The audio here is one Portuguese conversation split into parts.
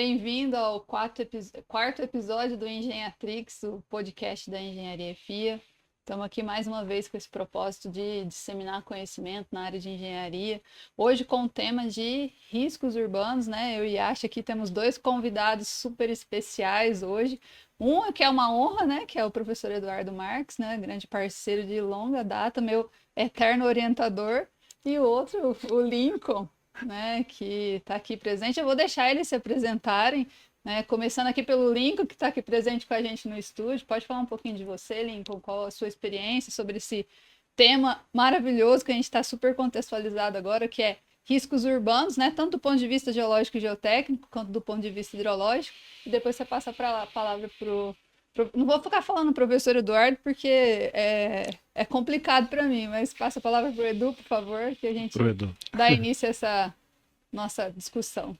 Bem-vindo ao quarto episódio do Engenhatrix, o podcast da Engenharia FIA. Estamos aqui mais uma vez com esse propósito de disseminar conhecimento na área de engenharia. Hoje com o tema de riscos urbanos, né? Eu e Yasha aqui temos dois convidados super especiais hoje. Um que é uma honra, né? Que é o professor Eduardo Marques, né? Grande parceiro de longa data, meu eterno orientador. E o outro, o Lincoln, né, que está aqui presente. Eu vou deixar eles se apresentarem, né, começando aqui pelo Lincoln, que está aqui presente com a gente no estúdio. Pode falar um pouquinho de você, Lincoln, qual a sua experiência sobre esse tema maravilhoso que a gente está super contextualizado agora, que é riscos urbanos, né, tanto do ponto de vista geológico e geotécnico, quanto do ponto de vista hidrológico, e depois você passa a palavra para o... Não vou ficar falando professor Eduardo, porque é complicado para mim, mas passa a palavra para o Edu, por favor, que a gente dá início a essa nossa discussão.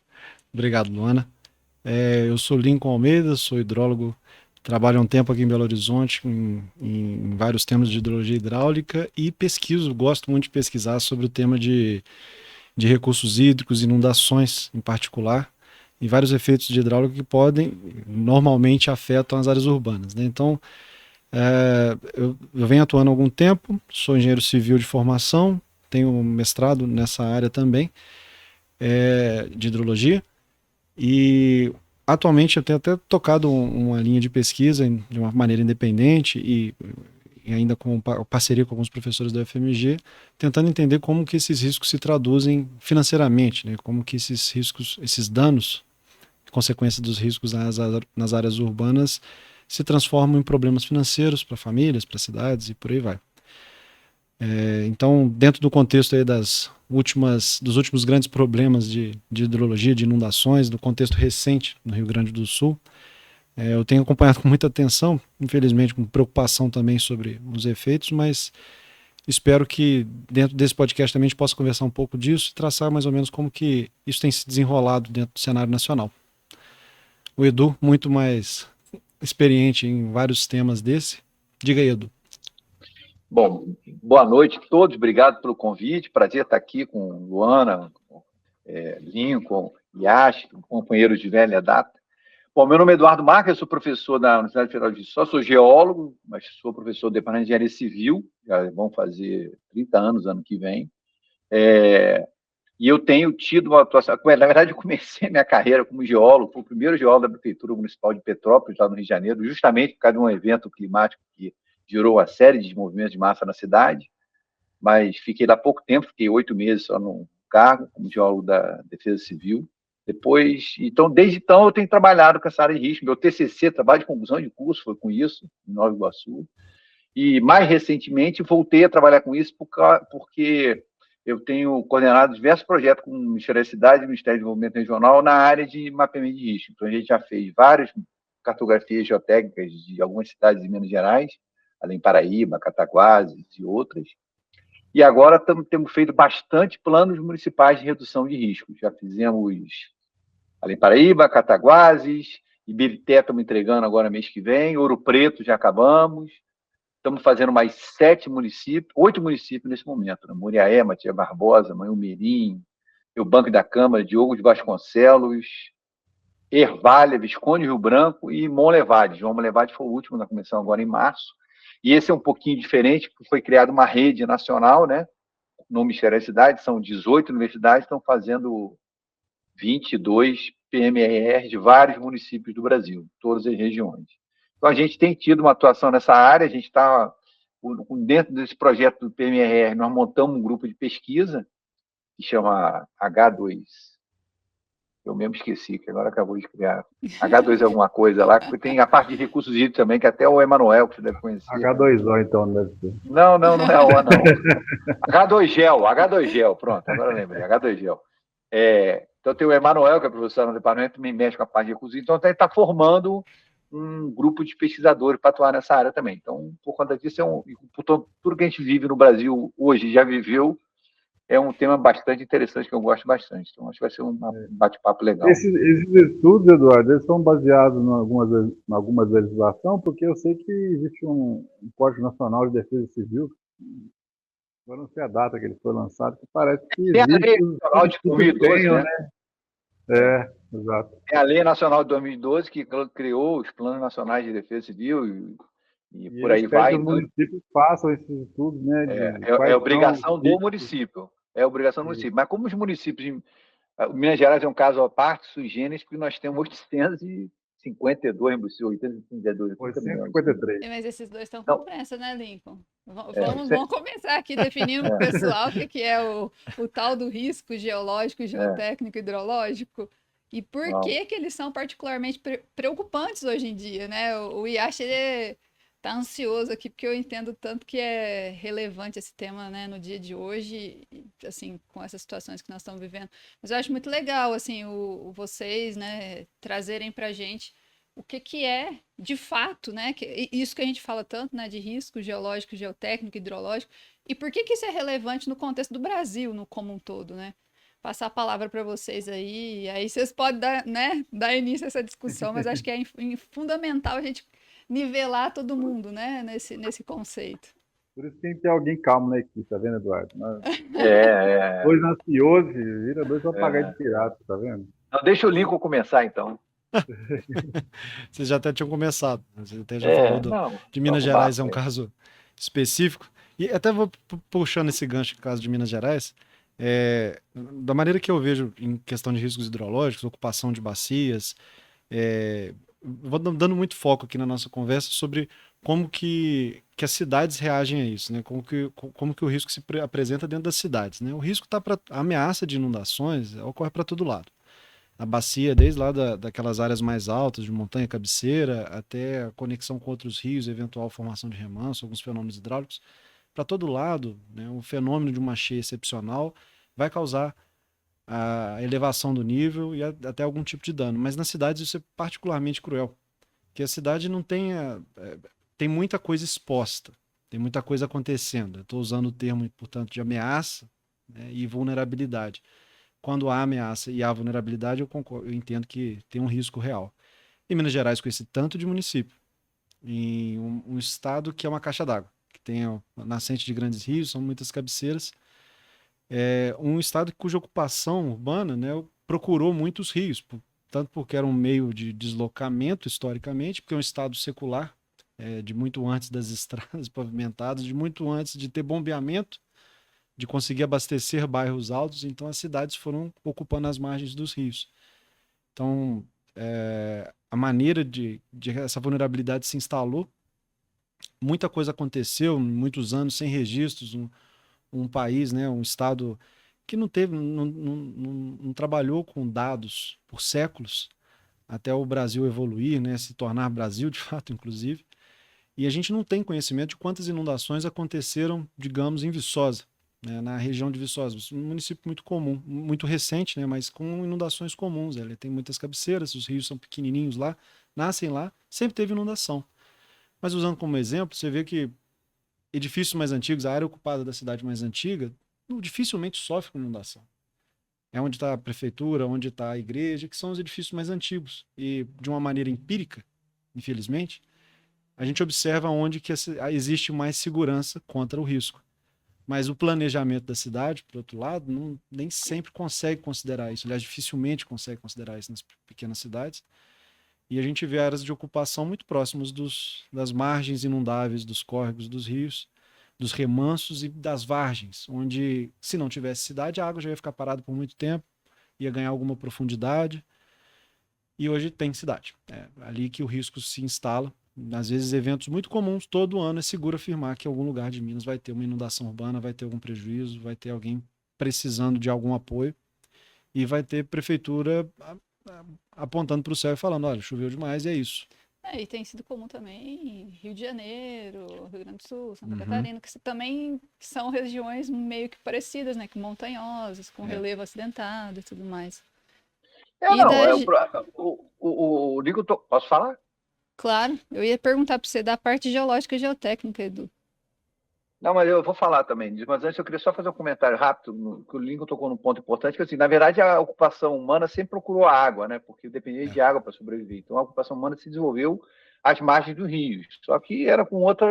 Obrigado, Luana. Eu sou Lincoln Almeida, sou hidrólogo, trabalho há um tempo aqui em Belo Horizonte em vários temas de hidrologia hidráulica e gosto muito de pesquisar sobre o tema de recursos hídricos, inundações em particular, e vários efeitos de hidráulica que normalmente afetam as áreas urbanas, né? Então, eu venho atuando há algum tempo, sou engenheiro civil de formação, tenho mestrado nessa área também, de hidrologia, e atualmente eu tenho até tocado uma linha de pesquisa de uma maneira independente e ainda com parceria com alguns professores da UFMG, tentando entender como que esses riscos se traduzem financeiramente, né? Como que esses riscos, esses danos, consequência dos riscos nas áreas urbanas, se transformam em problemas financeiros para famílias, para cidades e por aí vai. Então, dentro do contexto aí dos últimos grandes problemas de hidrologia, de inundações, do contexto recente no Rio Grande do Sul, eu tenho acompanhado com muita atenção, infelizmente com preocupação também sobre os efeitos, mas espero que dentro desse podcast também a gente possa conversar um pouco disso e traçar mais ou menos como que isso tem se desenrolado dentro do cenário nacional. O Edu, muito mais experiente em vários temas desse. Diga aí, Edu. Bom, boa noite a todos, obrigado pelo convite, prazer estar aqui com Luana, Lincoln, Yash, companheiros de velha data. Bom, meu nome é Eduardo Marques, eu sou professor da Universidade Federal de Juiz de Fora, sou geólogo, mas sou professor do Departamento de Engenharia Civil, já vão fazer 30 anos ano que vem, e eu tenho tido uma atuação, na verdade eu comecei minha carreira como geólogo, fui o primeiro geólogo da Prefeitura Municipal de Petrópolis, lá no Rio de Janeiro, justamente por causa de um evento climático que gerou uma série de movimentos de massa na cidade, mas fiquei lá pouco tempo, fiquei 8 meses só no cargo, como geólogo da Defesa Civil. Desde então, eu tenho trabalhado com essa área de risco. Meu TCC, trabalho de conclusão de curso, foi com isso, em Nova Iguaçu. E, mais recentemente, voltei a trabalhar com isso porque eu tenho coordenado diversos projetos com o Ministério da Cidade e o Ministério do Desenvolvimento Regional na área de mapeamento de risco. Então, a gente já fez várias cartografias geotécnicas de algumas cidades de Minas Gerais, além Paraíba, Cataguases e outras. E agora temos feito bastante planos municipais de redução de riscos. Já fizemos além Paraíba, Cataguases, Ibirité estamos entregando agora mês que vem, Ouro Preto já acabamos. Estamos fazendo mais 8 municípios nesse momento, né? Muriaé, Matias Barbosa, Manhumirim, o Banco da Câmara, Diogo de Vasconcelos, Ervalha, Visconde Rio Branco e Monlevade. João Monlevade foi o último na comissão agora em março. E esse é um pouquinho diferente, porque foi criada uma rede nacional, né? No Ministério da Cidade, são 18 universidades, estão fazendo 22 PMR de vários municípios do Brasil, todas as regiões. Então, a gente tem tido uma atuação nessa área, a gente está, dentro desse projeto do PMR, nós montamos um grupo de pesquisa, que chama H2, eu mesmo esqueci, que agora acabou de criar. H2 é alguma coisa lá, porque tem a parte de recursos hídricos também, que até o Emanuel, que você deve conhecer. H2O, então, não deve ser. Não é O, não. H2Gel, pronto, agora eu lembrei, H2Gel. Então tem o Emanuel, que é professor no departamento, também mexe com a parte de recursos hídricos, então está formando um grupo de pesquisadores para atuar nessa área também. Então, por conta disso, por tudo que a gente vive no Brasil hoje, já viveu, é um tema bastante interessante, que eu gosto bastante. Então, acho que vai ser um bate-papo legal. Esses estudos, Eduardo, eles são baseados em algumas legislação, porque eu sei que existe um Código Nacional de Defesa Civil, agora não sei a data que ele foi lançado, que parece que existe... Tem a Lei Nacional de 2012, né? Exato. Tem a Lei Nacional de 2012 que criou os Planos Nacionais de Defesa Civil e E por eles aí pedem vai. que os Então, municípios façam esses estudos, né, de é quais são os obrigação do riscos. município. É obrigação do município. Mas como os municípios Minas Gerais é um caso à parte, sui generis, porque nós temos 852 municípios, 852, 80 milhões. 853. Mas esses dois estão com Então, pressa, né, Lincoln? é, Vamos começar aqui definindo para o pessoal o que é o tal do risco geológico, geotécnico, hidrológico. E por que eles são particularmente preocupantes hoje em dia, né? O Yash, ele tá ansioso aqui, porque eu entendo tanto que é relevante esse tema, né, no dia de hoje, assim, com essas situações que nós estamos vivendo. Mas eu acho muito legal, assim, vocês, né, trazerem pra gente o que é, de fato, né, isso que a gente fala tanto, né, de risco geológico, geotécnico, hidrológico, e por que isso é relevante no contexto do Brasil, no como um todo, né? Passar a palavra para vocês aí, e aí vocês podem dar, né, dar início a essa discussão, mas acho que é fundamental a gente nivelar todo mundo, né, nesse conceito. Por isso tem que ter alguém calmo na equipe, tá vendo, Eduardo? é, Dois ansiosos, vira dois papagaios de pirata, tá vendo? Não, deixa o Lincoln começar, então. Vocês já até tinham começado. Você até já falou Não, de Minas toca o Gerais, é um barco aí. caso específico. E até vou puxando esse gancho no caso de Minas Gerais. Da maneira que eu vejo em questão de riscos hidrológicos, ocupação de bacias, vou dando muito foco aqui na nossa conversa sobre como que as cidades reagem a isso, né? Como que o risco se apresenta dentro das cidades, né? O risco está para a ameaça de inundações ocorre para todo lado. A bacia, desde lá daquelas áreas mais altas, de montanha cabeceira, até a conexão com outros rios, eventual formação de remanso, alguns fenômenos hidráulicos, para todo lado, né, o fenômeno de uma cheia excepcional vai causar a elevação do nível e até algum tipo de dano. Mas nas cidades isso é particularmente cruel, porque a cidade não tem, tem muita coisa exposta, tem muita coisa acontecendo. Eu estou usando o termo, portanto, de ameaça, né, e vulnerabilidade. Quando há ameaça e há vulnerabilidade, eu entendo que tem um risco real. Em Minas Gerais, com esse tanto de município, em um estado que é uma caixa d'água, que tem a nascente de grandes rios, são muitas cabeceiras, um estado cuja ocupação urbana, né, procurou muitos rios, tanto porque era um meio de deslocamento historicamente, porque é um estado secular, de muito antes das estradas pavimentadas, de muito antes de ter bombeamento, de conseguir abastecer bairros altos, então as cidades foram ocupando as margens dos rios. Então, a maneira de essa vulnerabilidade se instalou, muita coisa aconteceu, muitos anos sem registros, um país, né, um estado que não trabalhou com dados por séculos, até o Brasil evoluir, né, se tornar Brasil de fato, inclusive, e a gente não tem conhecimento de quantas inundações aconteceram, digamos, em Viçosa, né, na região de Viçosa, um município muito comum, muito recente, né, mas com inundações comuns. Ele tem muitas cabeceiras, os rios são pequenininhos lá, nascem lá, sempre teve inundação. Mas usando como exemplo, você vê que edifícios mais antigos, a área ocupada da cidade mais antiga, dificilmente sofre com inundação. É onde está a prefeitura, onde está a igreja, que são os edifícios mais antigos. E de uma maneira empírica, infelizmente, a gente observa onde que existe mais segurança contra o risco. Mas o planejamento da cidade, por outro lado, nem sempre consegue considerar isso. Aliás, dificilmente consegue considerar isso nas pequenas cidades. E a gente vê áreas de ocupação muito próximas das margens inundáveis, dos córregos, dos rios, dos remansos e das vargens, onde, se não tivesse cidade, a água já ia ficar parada por muito tempo, ia ganhar alguma profundidade. E hoje tem cidade. É ali que o risco se instala. Às vezes, eventos muito comuns, todo ano é seguro afirmar que em algum lugar de Minas vai ter uma inundação urbana, vai ter algum prejuízo, vai ter alguém precisando de algum apoio e vai ter prefeitura apontando para o céu e falando, olha, choveu demais e é isso. E tem sido comum também em Rio de Janeiro, Rio Grande do Sul, Santa Catarina, que também são regiões meio que parecidas, né? Que montanhosas, com relevo acidentado e tudo mais. O Lincoln, posso falar? Claro, eu ia perguntar para você da parte geológica e geotécnica, Edu. Não, mas eu vou falar também. Mas antes eu queria só fazer um comentário rápido, que o Lincoln tocou num ponto importante, que assim, na verdade a ocupação humana sempre procurou água, né? Porque dependia de água para sobreviver. Então a ocupação humana se desenvolveu às margens dos rios. Só que era com outro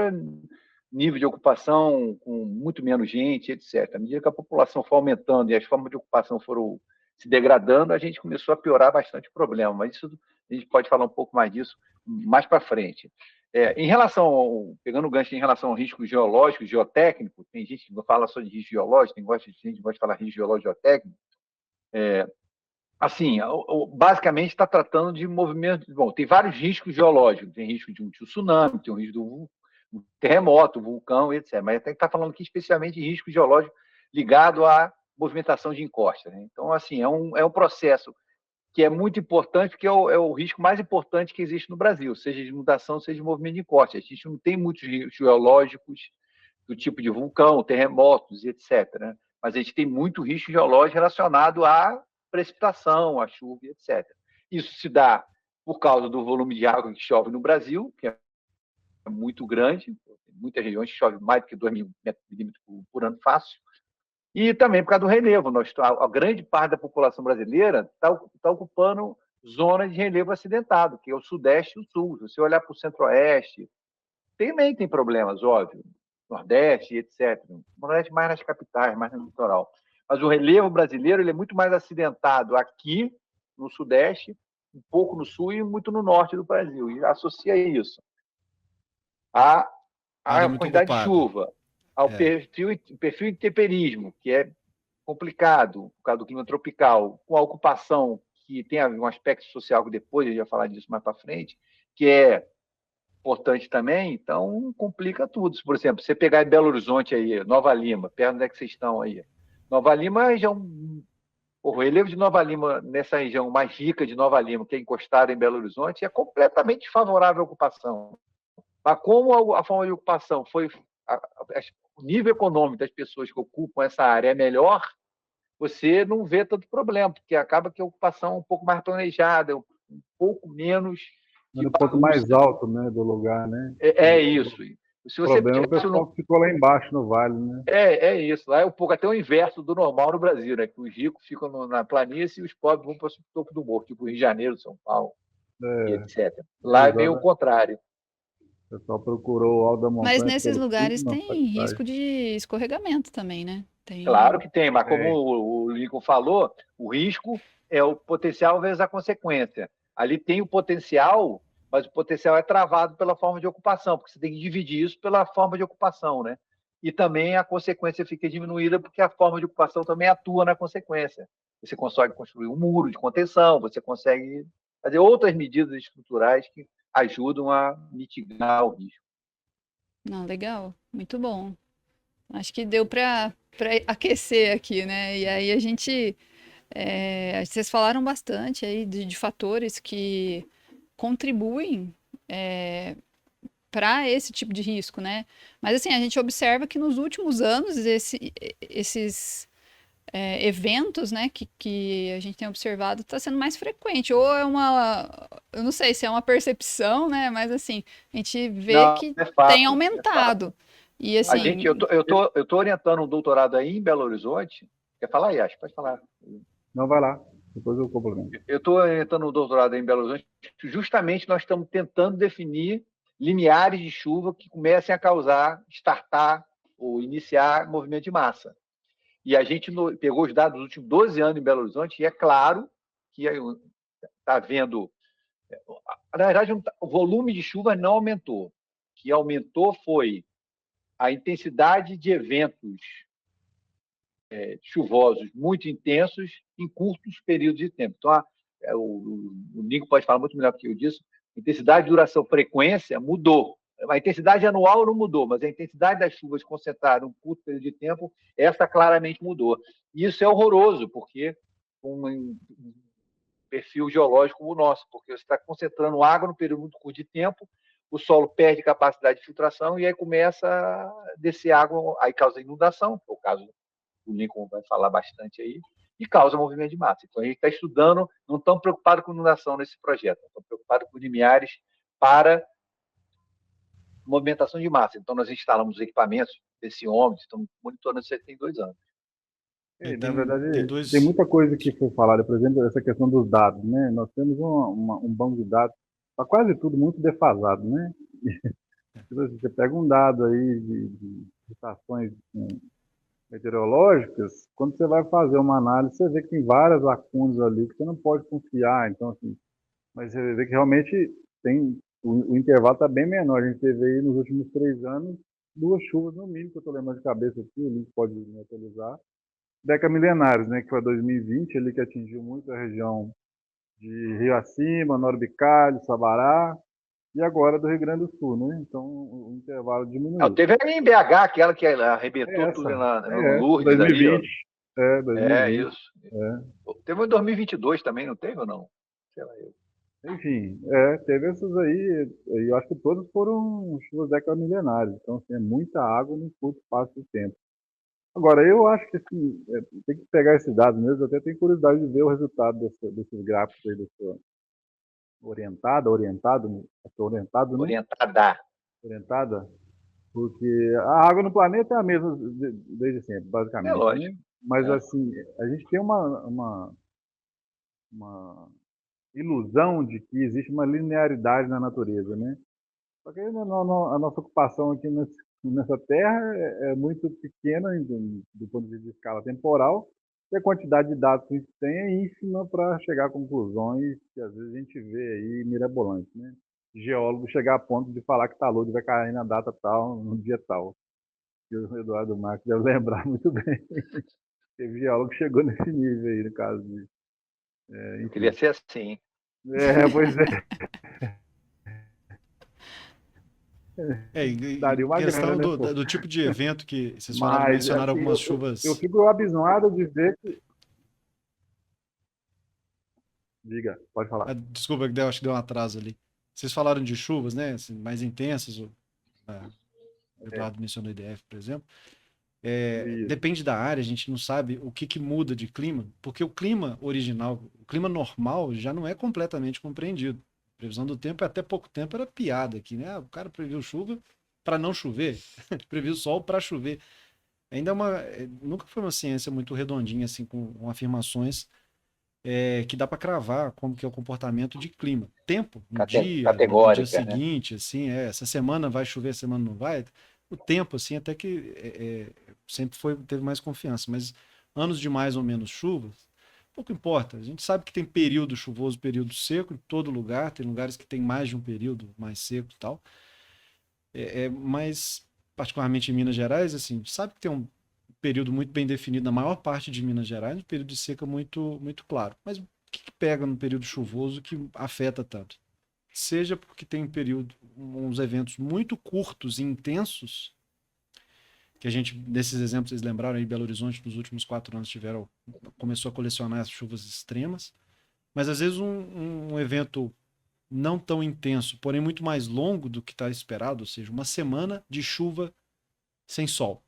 nível de ocupação, com muito menos gente, etc. À medida que a população foi aumentando e as formas de ocupação foram se degradando, a gente começou a piorar bastante o problema. Mas isso a gente pode falar um pouco mais disso mais para frente. Em relação, pegando o gancho em relação ao risco geológico, geotécnico, tem gente que fala só de risco geológico, tem gente que gosta de falar risco geológico geotécnico. Assim, basicamente está tratando de movimentos. Bom, tem vários riscos geológicos, tem risco de um tsunami, tem o risco do terremoto, vulcão, etc. Mas tem que estar falando aqui especialmente de risco geológico ligado à movimentação de encostas, né? Então, assim, é um processo que é muito importante, porque é o risco mais importante que existe no Brasil, seja de inundação, seja de movimento de encostas. A gente não tem muitos riscos geológicos do tipo de vulcão, terremotos, etc., né? Mas a gente tem muito risco geológico relacionado à precipitação, à chuva, etc. Isso se dá por causa do volume de água que chove no Brasil, que é muito grande, muitas regiões chove mais do que 2 milímetros por ano fácil, e também por causa do relevo. A grande parte da população brasileira está ocupando zonas de relevo acidentado, que é o Sudeste e o Sul. Se você olhar para o Centro-Oeste, também tem problemas, óbvio, Nordeste, etc. Nordeste mais nas capitais, mais no litoral. Mas o relevo brasileiro ele é muito mais acidentado aqui, no Sudeste, um pouco no Sul e muito no Norte do Brasil. E associa isso à quantidade de chuva, ao perfil intemperismo, que é complicado por causa do clima tropical, com a ocupação, que tem um aspecto social que depois a gente vai falar disso mais para frente, que é importante também, então complica tudo. Por exemplo, você pegar em Belo Horizonte aí, Nova Lima, perto onde é que vocês estão aí? Nova Lima é a região. O relevo de Nova Lima, nessa região mais rica de Nova Lima, que é encostada em Belo Horizonte, é completamente favorável à ocupação. Mas como a forma de ocupação foi. O nível econômico das pessoas que ocupam essa área é melhor, você não vê tanto problema, porque acaba que a ocupação é um pouco mais planejada, um pouco menos. Um pouco mais alto, né, do lugar, né? É isso. Se você o problema é o pessoal que ficou lá embaixo no vale, né? É isso. Lá é um pouco até o inverso do normal no Brasil, né? Que os ricos ficam na planície e os pobres vão para o topo do morro, tipo Rio de Janeiro, São Paulo, etc. Lá é bem o contrário. O pessoal procurou o alto da montanha. Mas nesses lugares tem risco de escorregamento também, né? Claro que tem, mas como o Lincoln falou, o risco é o potencial vezes a consequência. Ali tem o potencial, mas o potencial é travado pela forma de ocupação, porque você tem que dividir isso pela forma de ocupação, né? E também a consequência fica diminuída porque a forma de ocupação também atua na consequência. Você consegue construir um muro de contenção, você consegue fazer outras medidas estruturais que ajudam a mitigar o risco. Não, legal, muito bom. Acho que deu para aquecer aqui, né? E aí vocês falaram bastante aí de fatores que contribuem para esse tipo de risco, né? Mas assim, a gente observa que nos últimos anos esses eventos, né, que a gente tem observado está sendo mais frequente. Ou eu não sei se é uma percepção, né? Mas assim, a gente vê que tem aumentado. E assim, eu tô orientando um doutorado aí em Belo Horizonte. Quer falar, Yash? Pode falar. Não, vai lá. Depois eu complemento. Eu estou orientando um doutorado aí em Belo Horizonte. Justamente nós estamos tentando definir limiares de chuva que comecem a causar, startar ou iniciar movimento de massa. E a gente pegou os dados dos últimos 12 anos em Belo Horizonte e é claro que está havendo... Na verdade, o volume de chuva não aumentou. O que aumentou foi a intensidade de eventos chuvosos muito intensos em curtos períodos de tempo. Então, o Nico pode falar muito melhor que eu disso. Intensidade, duração, frequência mudou. A intensidade anual não mudou, mas a intensidade das chuvas concentradas em um curto período de tempo, essa claramente mudou. E isso é horroroso, porque um perfil geológico como o nosso, porque você está concentrando água num período muito curto de tempo, o solo perde capacidade de filtração e aí começa a descer água, aí causa inundação, que é o caso o Lincoln vai falar bastante aí, e causa movimento de massa. Então, a gente está estudando, não estamos preocupados com inundação nesse projeto, estamos preocupados com limiares para movimentação de massa. Então, nós instalamos os equipamentos desse homem, estamos monitorando isso tem 2 anos. Na verdade, tem muita coisa que foi falada, por exemplo, essa questão dos dados, né? Nós temos um banco de dados para quase tudo muito defasado, né? Você pega um dado aí de estações meteorológicas, quando você vai fazer uma análise, você vê que tem várias lacunas ali que você não pode confiar. Então, assim, mas você vê que realmente tem o intervalo está bem menor. A gente teve aí nos últimos 3 anos 2 chuvas no mínimo, que eu estou lembrando de cabeça aqui, o link pode me atualizar. Deca milenares, né, que foi 2020, ali que atingiu muito a região de Rio Acima, Norte Bicalho, Sabará, e agora do Rio Grande do Sul, né? Então o intervalo diminuiu. Teve ali em BH, aquela que É arrebentou tudo essa, no Lourdes ali, ó. 2020, 2020. Isso. Teve em 2022 também, não teve ou não? Sei lá, Enfim, teve essas aí, eu acho que todas foram chuvas decamilenares, então assim, é muita água num curto espaço de tempo. Agora, eu acho que assim, tem que pegar esses dados mesmo, até tenho curiosidade de ver o resultado desses gráficos aí, dessa orientado, né? Orientada. Orientada, porque a água no planeta é a mesma desde sempre, É basicamente, né? lógico. Mas É. assim, a gente tem uma ilusão de que existe uma linearidade na natureza, né? Só que a nossa ocupação aqui nessa terra é muito pequena do ponto de vista de escala temporal, e a quantidade de dados que a gente tem é ínfima para chegar a conclusões que às vezes a gente vê aí mirabolantes, né? Geólogo chegar a ponto de falar que o talude vai cair na data tal, no dia tal. E o Eduardo Marques deve lembrar muito bem. Teve geólogo que chegou nesse nível aí, no caso de. Eu queria Enfim. ser assim. Pois é. Em Daria uma grana, questão né, do, pô? do tipo de evento que vocês falaram, Mas, mencionaram assim, algumas eu chuvas. fico abismado de ver que. Diga, pode falar. Desculpa, que acho que deu um atraso ali. Vocês falaram de chuvas, né? Assim, mais intensas. O É, Eduardo mencionou o IDF, por exemplo. isso. Depende da área, a gente não sabe o que muda de clima, porque o clima original, o clima normal, já não é completamente compreendido. A previsão do tempo, até pouco tempo, era piada aqui, né? O cara previu chuva para não chover, previu sol para chover. Ainda nunca foi uma ciência muito redondinha, assim, com afirmações que dá para cravar como que é o comportamento de clima. Tempo, no dia, no dia Categórica, né? seguinte, assim, essa semana vai chover, essa semana não vai. O tempo, assim, até que sempre teve mais confiança, mas anos de mais ou menos chuvas, pouco importa. A gente sabe que tem período chuvoso, período seco em todo lugar, tem lugares que tem mais de um período mais seco e tal. Mas, particularmente em Minas Gerais, assim, sabe que tem um período muito bem definido na maior parte de Minas Gerais, um período de seca muito, muito claro. Mas o que pega no período chuvoso que afeta tanto? Seja porque tem uns eventos muito curtos e intensos, que a gente, nesses exemplos, vocês lembraram aí, Belo Horizonte, nos últimos 4 anos, começou a colecionar as chuvas extremas, mas às vezes um evento não tão intenso, porém muito mais longo do que está esperado, ou seja, uma semana de chuva sem sol.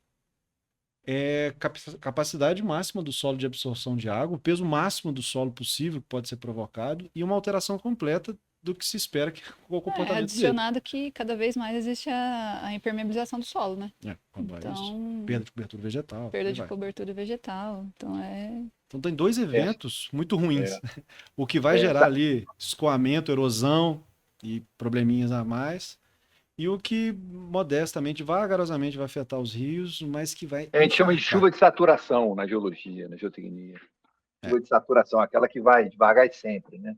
Capacidade máxima do solo de absorção de água, o peso máximo do solo possível que pode ser provocado e uma alteração completa do que se espera que com o comportamento dele. Adicionado que cada vez mais existe a impermeabilização do solo, né? Quando é isso, Então, perda de cobertura vegetal. perda de cobertura vegetal. Então tem dois eventos muito ruins. O que vai gerar Essa- ali escoamento, erosão e probleminhas a mais. E o que modestamente, vagarosamente vai afetar os rios, mas que vai A gente chama de encharcar. chuva de saturação na geologia, na geotecnia. Chuva de saturação, aquela que vai devagar e sempre, né?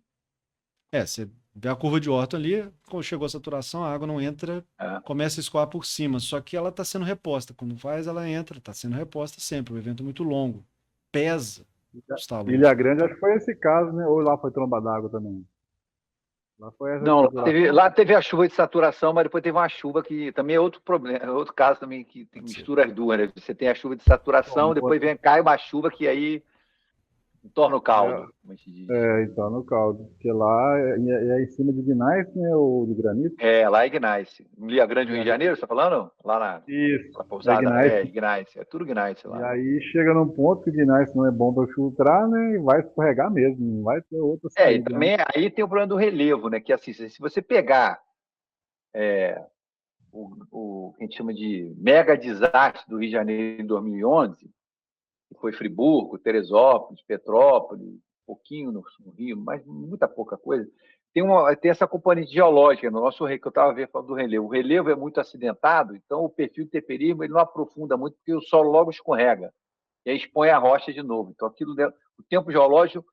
Você vê a curva de Orton ali, quando chegou a saturação, a água não entra, É. começa a escoar por cima, só que ela está sendo reposta. Quando faz, ela entra, está sendo reposta sempre. O evento é muito longo. Pesa os Ilha taludes. Grande, acho que foi esse caso, né? Ou lá foi tromba d'água também. Lá foi essa Não, saturação. lá teve a chuva de saturação, mas depois teve uma chuva que também é outro problema, é outro caso também que mistura as duas, né? Você tem a chuva de saturação, depois cai uma chuva que aí torna o caldo, como a gente diz. Então, no caldo. Porque lá é em cima de gneiss, né? Ou de granito. Lá é Ignace. Ilha Grande, Rio de Janeiro, você está falando? Lá Isso, na pousada? gneiss. Ignace. É tudo Ignace E lá. aí chega num ponto que o gneiss não é bom para filtrar, né? E vai escorregar mesmo, não vai ter outra E saída, né? também aí tem o problema do relevo, né? Que assim, se você pegar o que a gente chama de mega desastre do Rio de Janeiro em 2011, que foi Friburgo, Teresópolis, Petrópolis, um pouquinho no Rio, mas muita pouca coisa. tem essa componente geológica no nosso que eu estava falando do relevo. O relevo é muito acidentado, então o perfil de temperismo ele não aprofunda muito, porque o solo logo escorrega e aí expõe a rocha de novo. Então, o tempo geológico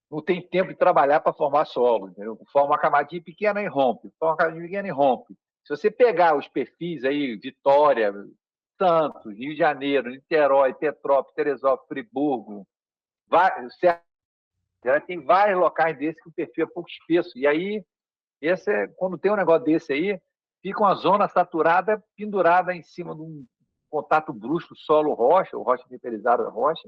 não tem tempo de trabalhar para formar solo, entendeu? Forma uma camadinha pequena e rompe, forma uma camadinha pequena e rompe. Se você pegar os perfis aí, Vitória, Santos, Rio de Janeiro, Niterói, Petrópolis, Teresópolis, Friburgo, tem vários locais desses que o perfil é pouco espesso. E aí, quando tem um negócio desse aí, fica uma zona saturada pendurada em cima de um contato brusco solo-rocha, ou rocha temperizada rocha,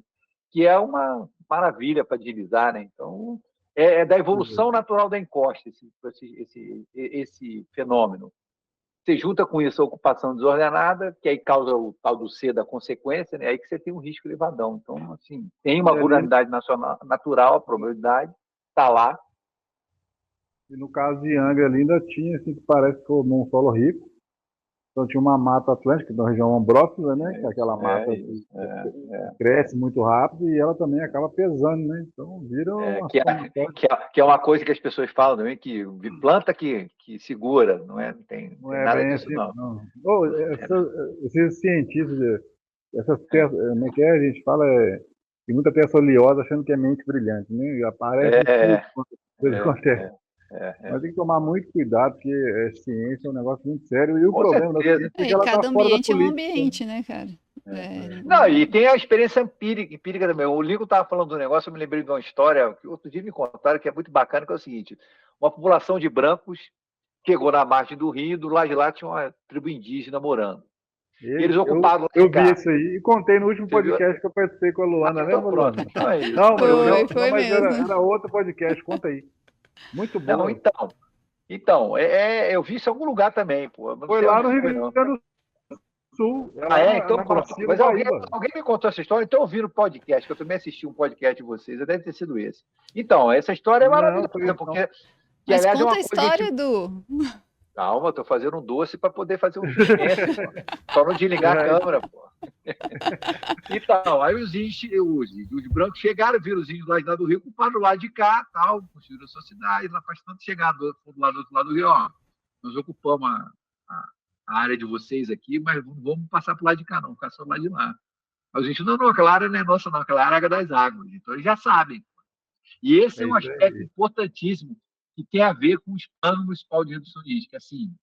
que é uma maravilha para deslizar, né? Então, é da evolução natural da encosta esse fenômeno. Você junta com isso a ocupação desordenada, que aí causa o tal do C da consequência, né? Aí que você tem um risco elevadão. Então, assim, tem uma vulnerabilidade natural, a probabilidade está lá. E no caso de Angra ali ainda tinha, assim, que parece que formou um solo rico. Então tinha uma mata atlântica, da região ambrófila, né? Que é aquela mata que cresce muito rápido e ela também acaba pesando, né? Então vira uma que é uma coisa que as pessoas falam também, que planta que segura, não é? Não tem nada bem disso, assim, não. Esses cientistas, essas peças, como é que é? A gente fala tem muita peça oleosa achando que é mente brilhante, né? E aparece coisa acontece. Mas tem que tomar muito cuidado, porque ciência é um negócio muito sério. E o problema da ciência é que ela cada tá fora da ambiente é um política. ambiente, né, cara? Não, e tem a experiência empírica também. O Lincoln estava falando do negócio, eu me lembrei de uma história que outro dia me contaram, que é muito bacana, que é o seguinte: uma população de brancos chegou na margem do rio, do lado de lá tinha uma tribo indígena morando. E eles ocupavam lá eu vi isso aí e contei no último podcast que eu participei com a Luana, lembra, Luana? Então é isso. Não, foi mas mesmo. era outro podcast, conta aí. Muito bom. Não, então eu vi isso em algum lugar também, pô. Foi lá no Rio Grande do Sul. Então mas alguém me contou essa história, então eu vi no podcast, que eu também assisti um podcast de vocês, deve ter sido esse. Então, essa história é maravilhosa, porque... Mas aliás, conta a história, Edu. Calma, estou fazendo um doce para poder fazer um suspense, só não desligar a câmera, pô. Então, aí os brancos chegaram, viram os índios lá do Rio, ocuparam do lado de cá, tal, construíram a sua cidade, lá faz tanto chegar do outro lado do Rio, ó, nós ocupamos a área de vocês aqui, mas não vamos passar para o lado de cá, não, ficar só do lado de lá. Mas a gente, não, aquela área não é nossa, não, aquela área é a área das águas. Então, eles já sabem. E esse é um aspecto importantíssimo que tem a ver com os planos municipais de redução de risco. Assim,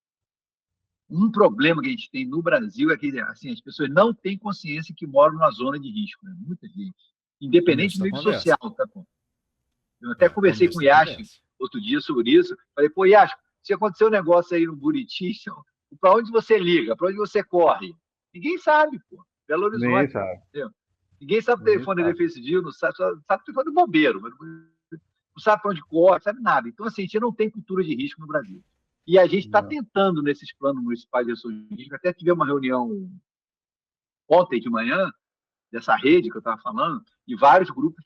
um problema que a gente tem no Brasil é que assim, as pessoas não têm consciência que moram numa zona de risco, né? Muita gente. Independente do nível social, tá bom? Eu até conversei com o Yash outro dia sobre isso. Falei, pô, Yash, se acontecer um negócio aí no Buriti, para onde você liga? Para onde você corre? Ninguém sabe, pô. Belo Horizonte. Ninguém sabe o telefone da Defesa Civil, não sabe o telefone do bombeiro, mas não sabe para onde corre, não sabe nada. Então, assim, a gente não tem cultura de risco no Brasil. E a gente está tentando, nesses planos municipais de redução de risco, até tivemos uma reunião ontem de manhã, dessa rede que eu estava falando, e vários grupos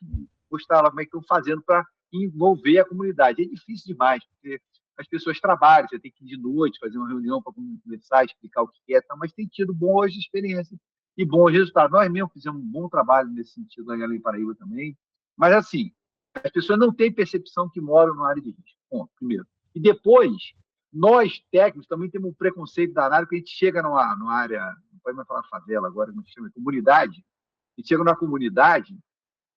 mostraram como é que estão fazendo para envolver a comunidade. É difícil demais, porque as pessoas trabalham, você tem que ir de noite, fazer uma reunião para conversar, explicar o que é, mas tem tido boas experiências e bons resultados. Nós mesmos fizemos um bom trabalho nesse sentido lá em Paraíba também. Mas, assim, as pessoas não têm percepção que moram na área de risco. Bom, primeiro. E depois, nós, técnicos, também temos um preconceito danado, que a gente chega numa área, não pode mais falar favela agora, não chama comunidade, a gente chega numa comunidade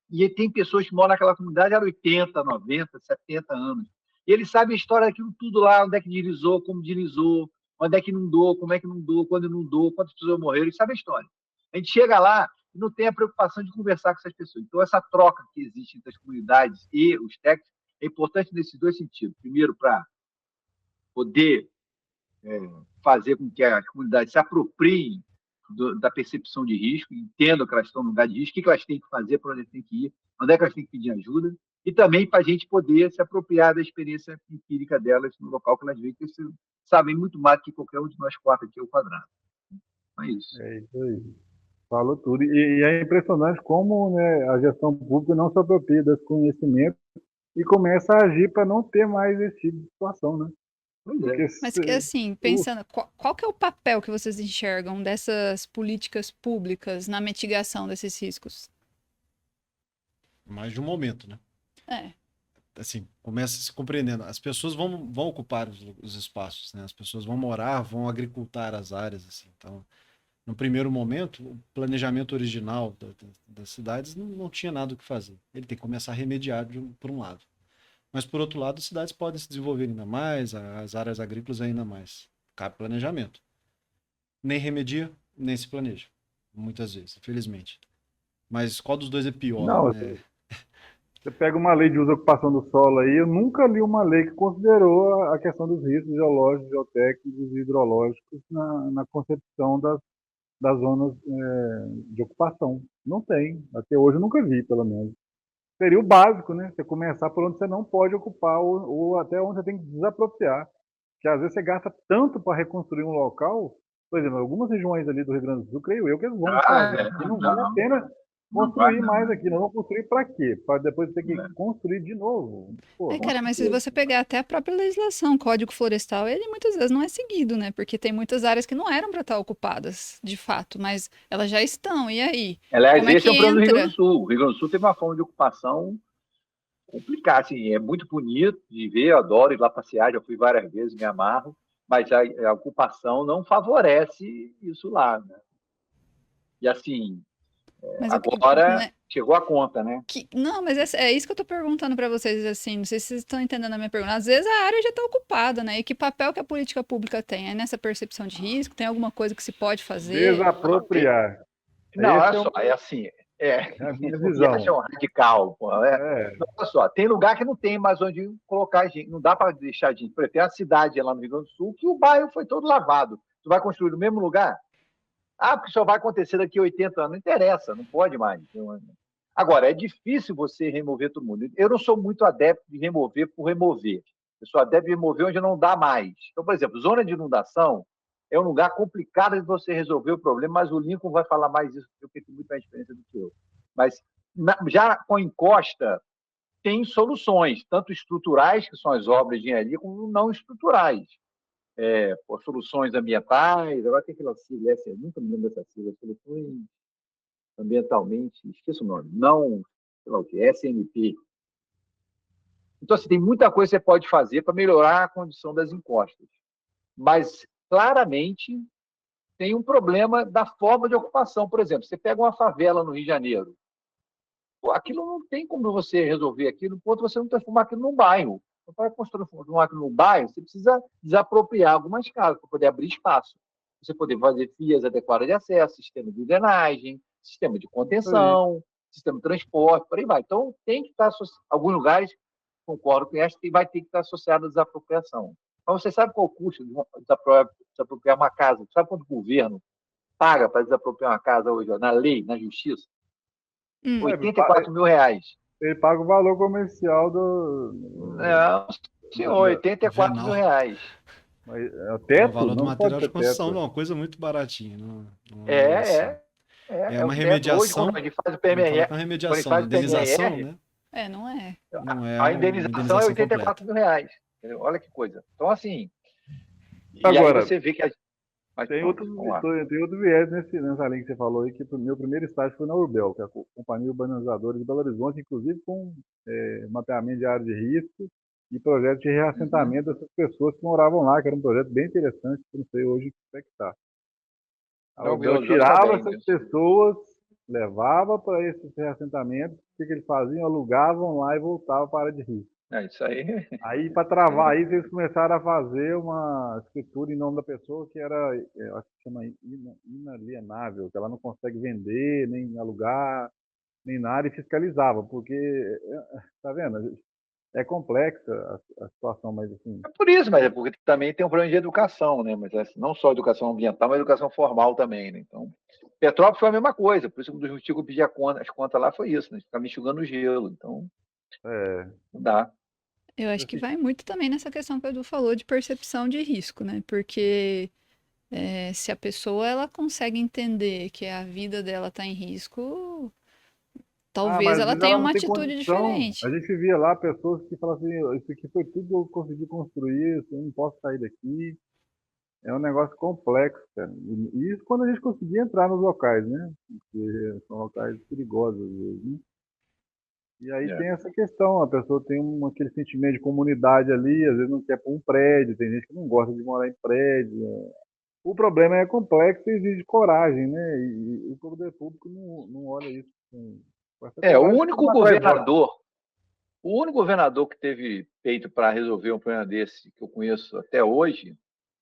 e tem pessoas que moram naquela comunidade há 80, 90, 70 anos. E eles sabem a história daquilo tudo lá, onde é que deslizou, como deslizou, onde é que inundou, como é que inundou, quando inundou, quantas pessoas morreram, eles sabem a história. A gente chega lá e não tem a preocupação de conversar com essas pessoas. Então, essa troca que existe entre as comunidades e os técnicos é importante nesses dois sentidos. Primeiro, para poder fazer com que as comunidades se apropriem da percepção de risco, entendam que elas estão no lugar de risco, o que elas têm que fazer, para onde elas têm que ir, onde é que elas têm que pedir ajuda, e também para a gente poder se apropriar da experiência empírica delas no local que elas veem, que eles sabem muito mais do que qualquer um de nós quatro aqui ao quadrado. É isso. É isso aí. Falou tudo. E é impressionante como, né, a gestão pública não se apropria desse conhecimento e começa a agir para não ter mais esse tipo de situação, né? Porque, mas, assim, pensando, qual que é o papel que vocês enxergam dessas políticas públicas na mitigação desses riscos? Mais de um momento, né? assim, começa se compreendendo. As pessoas vão ocupar os espaços, né? As pessoas vão morar, vão agricultar as áreas, assim. Então, no primeiro momento, o planejamento original das cidades não tinha nada o que fazer. Ele tem que começar a remediar por um lado. Mas, por outro lado, as cidades podem se desenvolver ainda mais, as áreas agrícolas ainda mais. Cabe planejamento. Nem remedia, nem se planeja. Muitas vezes, infelizmente. Mas qual dos dois é pior, Não, né? você pega uma lei de uso e ocupação do solo aí, eu nunca li uma lei que considerou a questão dos riscos geológicos, geotécnicos e hidrológicos na concepção das zonas de ocupação. Não tem. Até hoje eu nunca vi, pelo menos. Seria o básico, né? Você começar por onde você não pode ocupar ou até onde você tem que desapropriar. Que às vezes você gasta tanto para reconstruir um local, por exemplo, algumas regiões ali do Rio Grande do Sul, creio eu que eles vão falar, aqui não vale a pena não vai, construir mais aqui, nós vamos construir para quê? Para depois ter que construir de novo. Pô, Cara, mas se você pegar até a própria legislação, o Código Florestal, ele muitas vezes não é seguido, né? Porque tem muitas áreas que não eram para estar ocupadas, de fato, mas elas já estão. E aí? aliás, Como é esse que é o problema do Rio Grande entra? do Sul. O Rio Grande do Sul teve uma forma de ocupação complicada. Assim, é muito bonito de ver, eu adoro ir lá passear, já fui várias vezes, me amarro, mas a ocupação não favorece isso lá, né? E assim, Mas agora né, chegou a conta, né? não, mas é isso que eu tô perguntando para vocês, assim, não sei se vocês estão entendendo a minha pergunta. Às vezes a área já está ocupada, né? E que papel que a política pública tem? É nessa percepção de risco? Tem alguma coisa que se pode fazer? desapropriar. Não, olha Esse só, é assim, é a minha não me acha visão. um radical, pô, É, olha só, tem lugar que não tem mais onde colocar gente, não dá para deixar gente. Por exemplo, tem a cidade lá no Rio Grande do Sul que o bairro foi todo lavado. Tu vai construir no mesmo lugar? Ah, porque só vai acontecer daqui a 80 anos. Não interessa, não pode mais. Agora, é difícil você remover todo mundo. Eu não sou muito adepto de remover por remover. Eu sou adepto de remover onde não dá mais. Então, por exemplo, zona de inundação é um lugar complicado de você resolver o problema, mas o Lincoln vai falar mais isso, porque tem muito mais experiência do que eu. Mas já com encosta, tem soluções, tanto estruturais, que são as obras de engenharia, como não estruturais. Por soluções ambientais, agora tem aquela sigla, nunca me lembro dessa sigla, soluções ambientalmente, esqueço o nome, não, sei lá o que, SMP. Então, assim, tem muita coisa que você pode fazer para melhorar a condição das encostas. Mas, claramente, tem um problema da forma de ocupação. Por exemplo, você pega uma favela no Rio de Janeiro. Pô, aquilo não tem como você resolver aquilo, enquanto você não transformar aquilo num bairro. Então, para transformar aquilo num bairro, você precisa desapropriar algumas casas para poder abrir espaço. Você poder fazer vias adequadas de acesso, sistema de drenagem, sistema de isso aí. contenção, sistema de transporte, por aí vai. Então, tem que estar, alguns lugares, concordo com essa, vai ter que estar associado à desapropriação. Mas você sabe qual é o custo de desapropriar uma casa? Sabe quanto o governo paga para desapropriar uma casa hoje, na lei, na justiça? Hum. R$ 84.000. Ele paga o valor comercial Não, senhor, da- R$ 84.000. Venal. mas é o É o teto? valor do Não pode material de ser construção, teto. não, é uma coisa muito baratinha. Não é É, assim. é, É é uma o teto. Hoje, quando a remediação. gente faz o Vamos falar PMR, que é uma quando a gente remediação, né? faz o Indenização, PMR, né? Não é. Não é a uma indenização é indenização completa. R$ 84.000. Entendeu? Olha que coisa. Então, assim, e aí Agora, você vê que. Mas tem pronto, outro, vamos lá. tem outro viés nessa linha que você falou aí, que o meu primeiro estágio foi na Urbel, que é a Companhia Urbanizadora de Belo Horizonte, inclusive com mapeamento de área de risco e projeto de Uhum. reassentamento dessas pessoas que moravam lá, que era um projeto bem interessante, que eu não sei hoje como é que está. A Não, o Urbel Belo Horizonte está tirava bem essas nisso. pessoas, levava para esses reassentamentos, o que eles faziam? Alugavam lá e voltavam para a área de risco. Isso aí. Aí, para travar aí, eles começaram a fazer uma escritura em nome da pessoa que era, acho que chama inalienável, que ela não consegue vender, nem alugar, nem nada, e fiscalizava, porque, tá vendo? É complexa a situação, mas assim, É por isso, mas é porque também tem um problema de educação, né? Mas não só educação ambiental, mas educação formal também, né? Então, Petrópolis foi a mesma coisa, por isso que um dos motivos que eu pedi as contas lá foi isso, né? Ficar me enxugando o gelo. Então, é, não dá. Eu acho que vai muito também nessa questão que o Edu falou de percepção de risco, né? Porque se a pessoa ela consegue entender que a vida dela está em risco, mas talvez às ela vezes tenha ela uma não tem atitude condição. A diferente. gente via lá pessoas que falavam assim, isso aqui foi tudo que eu consegui construir, eu não posso sair daqui. É um negócio complexo, cara. E isso quando a gente conseguia entrar nos locais, né? Porque são locais perigosos às vezes, né? E aí É. tem essa questão, a pessoa tem aquele sentimento de comunidade ali, às vezes não quer pôr um prédio, tem gente que não gosta de morar em prédio. O problema é complexo e exige coragem, né? E o poder público não olha isso com essa O coragem que único não atrai voto. governador, o único governador que teve peito para resolver um problema desse que eu conheço até hoje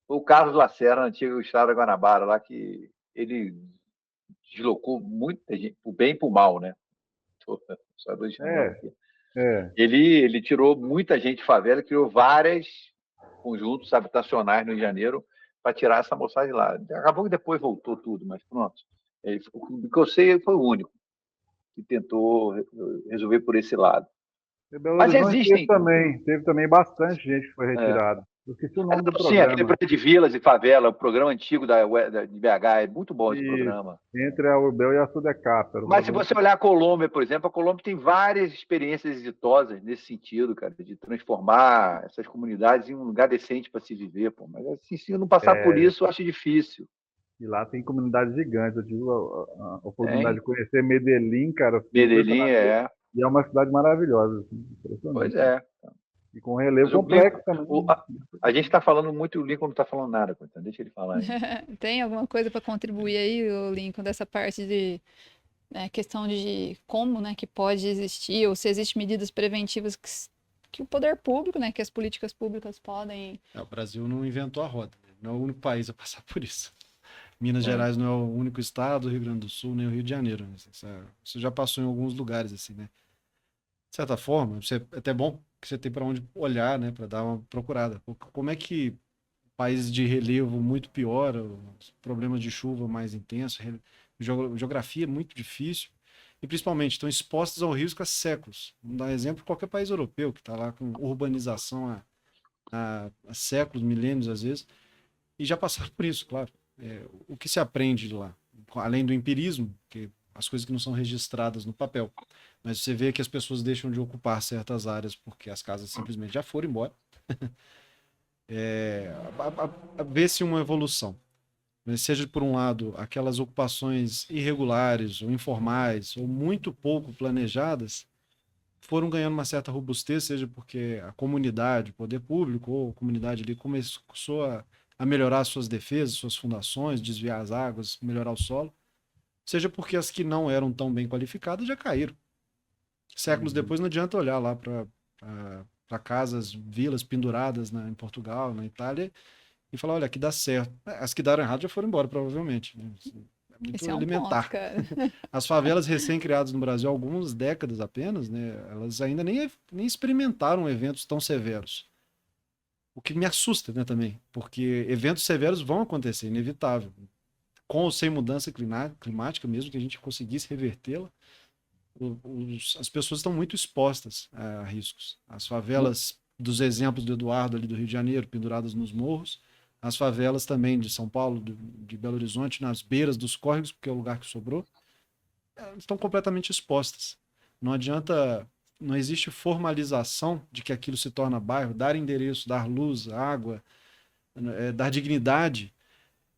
foi o Carlos Lacerda, antigo estado da Guanabara, lá que ele deslocou muita gente, pro bem e pro mal, né? Só dois janela É, aqui. é. Ele tirou muita gente de favela, criou vários conjuntos habitacionais no Rio de Janeiro para tirar essa moçada de lá. Acabou que depois voltou tudo, mas pronto. O que eu sei, ele foi o único que tentou resolver por esse lado. E Belo Mas Horizonte existem. teve também bastante gente que foi É, retirada. Eu esqueci o nome do sim, aquele programa. programa de vilas e favela, o programa antigo de BH, é muito bom esse E programa. entre a URBEL e a Sudecap. Era um Mas se programa você olhar a Colômbia, por exemplo, a Colômbia tem várias experiências exitosas nesse sentido, cara, de transformar essas comunidades em um lugar decente para se viver, pô. Mas assim, se eu não passar por isso, eu acho difícil. E lá tem comunidades gigantes. Eu tive a oportunidade de Tem. conhecer Medellín, cara. Fiquei Medellín impressionado. é. E é uma cidade maravilhosa, assim, Pois impressionante. é. E com relevo Mas o complexo Lincoln, também. a gente está falando muito e o Lincoln não está falando nada, então deixa ele falar aí. Tem alguma coisa para contribuir aí, ô Lincoln, dessa parte de questão de como, né, que pode existir, ou se existem medidas preventivas que o poder público, né, que as políticas públicas podem. O Brasil não inventou a roda, né? Não é o único país a passar por isso. Minas Gerais não é o único estado, o Rio Grande do Sul, nem o Rio de Janeiro, né? Isso já passou em alguns lugares, assim, né? De certa forma, é até bom que você tem para onde olhar, né, para dar uma procurada. Como é que países de relevo muito pior, os problemas de chuva mais intensos, geografia muito difícil, e principalmente estão expostos ao risco há séculos. Vamos dar um exemplo, qualquer país europeu que está lá com urbanização há séculos, milênios às vezes, e já passaram por isso, claro. O que se aprende de lá, além do empirismo, que as coisas que não são registradas no papel, mas você vê que as pessoas deixam de ocupar certas áreas porque as casas simplesmente já foram embora. Vê-se uma evolução. Mas seja por um lado aquelas ocupações irregulares ou informais ou muito pouco planejadas foram ganhando uma certa robustez, seja porque a comunidade, o poder público ou a comunidade ali começou a melhorar suas defesas, suas fundações, desviar as águas, melhorar o solo, seja porque as que não eram tão bem qualificadas já caíram. Séculos depois não adianta olhar lá para casas, vilas penduradas em Portugal, na Itália, e falar, olha, aqui dá certo. As que deram errado já foram embora, provavelmente. É muito Esse é um elementar. ponto, cara. As favelas recém-criadas no Brasil, há algumas décadas apenas, né, elas ainda nem experimentaram eventos tão severos. O que me assusta, né, também, porque eventos severos vão acontecer, inevitável. Com ou sem mudança climática, mesmo que a gente conseguisse revertê-la, as pessoas estão muito expostas a riscos. As favelas dos exemplos do Eduardo ali do Rio de Janeiro, penduradas nos morros, as favelas também de São Paulo, de Belo Horizonte, nas beiras dos córregos, porque é o lugar que sobrou, estão completamente expostas. Não adianta, não existe formalização de que aquilo se torna bairro, dar endereço, dar luz, água, dar dignidade.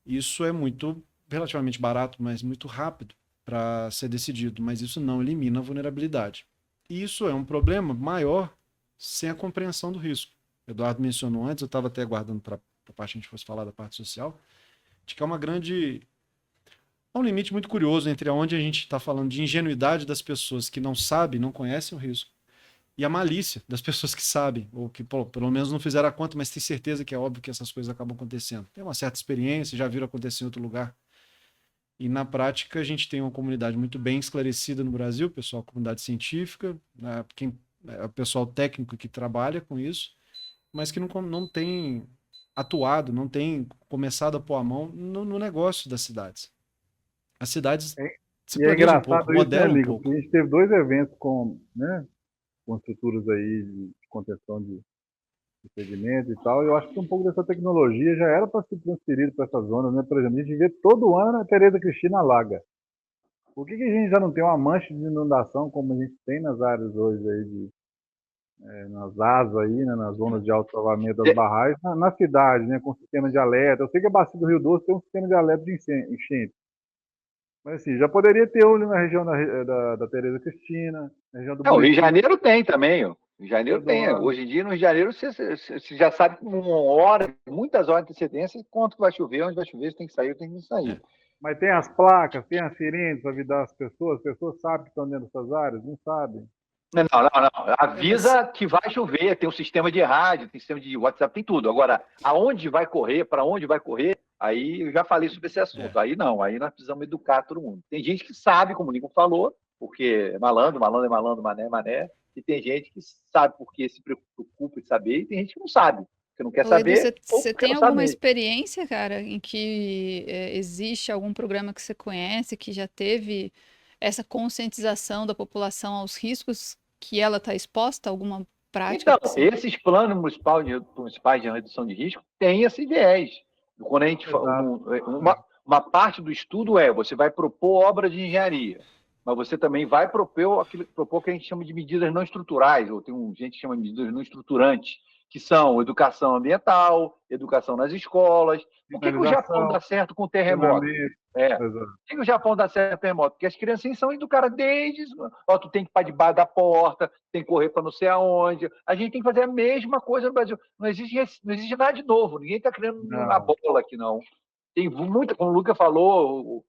Isso é muito, relativamente barato, mas muito rápido para ser decidido, mas isso não elimina a vulnerabilidade. E isso é um problema maior sem a compreensão do risco. O Eduardo mencionou antes, eu estava até aguardando para a parte que a gente fosse falar da parte social, de que é uma grande... Há um limite muito curioso entre onde a gente está falando de ingenuidade das pessoas que não sabem, não conhecem o risco, e a malícia das pessoas que sabem, ou que pelo menos não fizeram a conta, mas tem certeza que é óbvio que essas coisas acabam acontecendo. Tem uma certa experiência, já viram acontecer em outro lugar. E na prática a gente tem uma comunidade muito bem esclarecida no Brasil, pessoal, comunidade científica, o pessoal técnico que trabalha com isso, mas que não tem atuado, não tem começado a pôr a mão no negócio das cidades. As cidades se E é planejam um pouco, engraçado isso, né, modelam um Liga? pouco. Porque a gente teve dois eventos com estruturas aí de contenção de segmento e tal, e eu acho que um pouco dessa tecnologia já era para ser transferida para essas zonas, né? Por exemplo, a gente vê todo ano a Tereza Cristina alaga. Por que a gente já não tem uma mancha de inundação como a gente tem nas áreas hoje aí, nas ASA aí, né, nas zonas de alto salvamento das barragens, na cidade, né, com sistema de alerta? Eu sei que a Bacia do Rio Doce tem um sistema de alerta de enchente, Mas assim, já poderia ter um na região da Tereza Cristina, na região do Não, o Rio de Buritis, Janeiro tem também. Ó. Rio de Rio Janeiro do tem. Ano. Hoje em dia, no Rio de Janeiro, você já sabe com uma hora, muitas horas de antecedência, quanto que vai chover, onde vai chover, se tem que sair, tem que sair. Mas tem as placas, tem as sirenes para avisar as pessoas sabem que estão dentro dessas áreas? Não sabem. Não, não, não. Mas Avisa que vai chover, tem um sistema de rádio, tem um sistema de WhatsApp, tem tudo. Agora, aonde vai correr, para onde vai correr, aí eu já falei sobre esse assunto. Aí não, aí nós precisamos educar todo mundo. Tem gente que sabe, como o Nico falou, porque é malandro, malandro é malandro, mané é mané, e tem gente que sabe porque se preocupa em saber, e tem gente que não sabe, que não quer Ô, Edu, saber ou você quer tem não alguma saber. experiência, cara, em que existe algum programa que você conhece que já teve essa conscientização da população aos riscos que ela está exposta? Alguma prática Então, que você... esses planos municipais de redução de risco têm esse viés. Quando a gente uma parte do estudo você vai propor obra de engenharia, mas você também vai propor o que a gente chama de medidas não estruturais, ou tem gente que chama de medidas não estruturantes, que são educação ambiental, educação nas escolas. Por que o Japão dá certo com o terremoto? Por que o Japão dá certo com o terremoto? Porque as criancinhas são educadas desde... tu tem que ir para debaixo da porta, tem que correr para não sei aonde. A gente tem que fazer a mesma coisa no Brasil. Não existe nada de novo. Ninguém está criando uma bola aqui, não. Tem muita, como o Luca falou,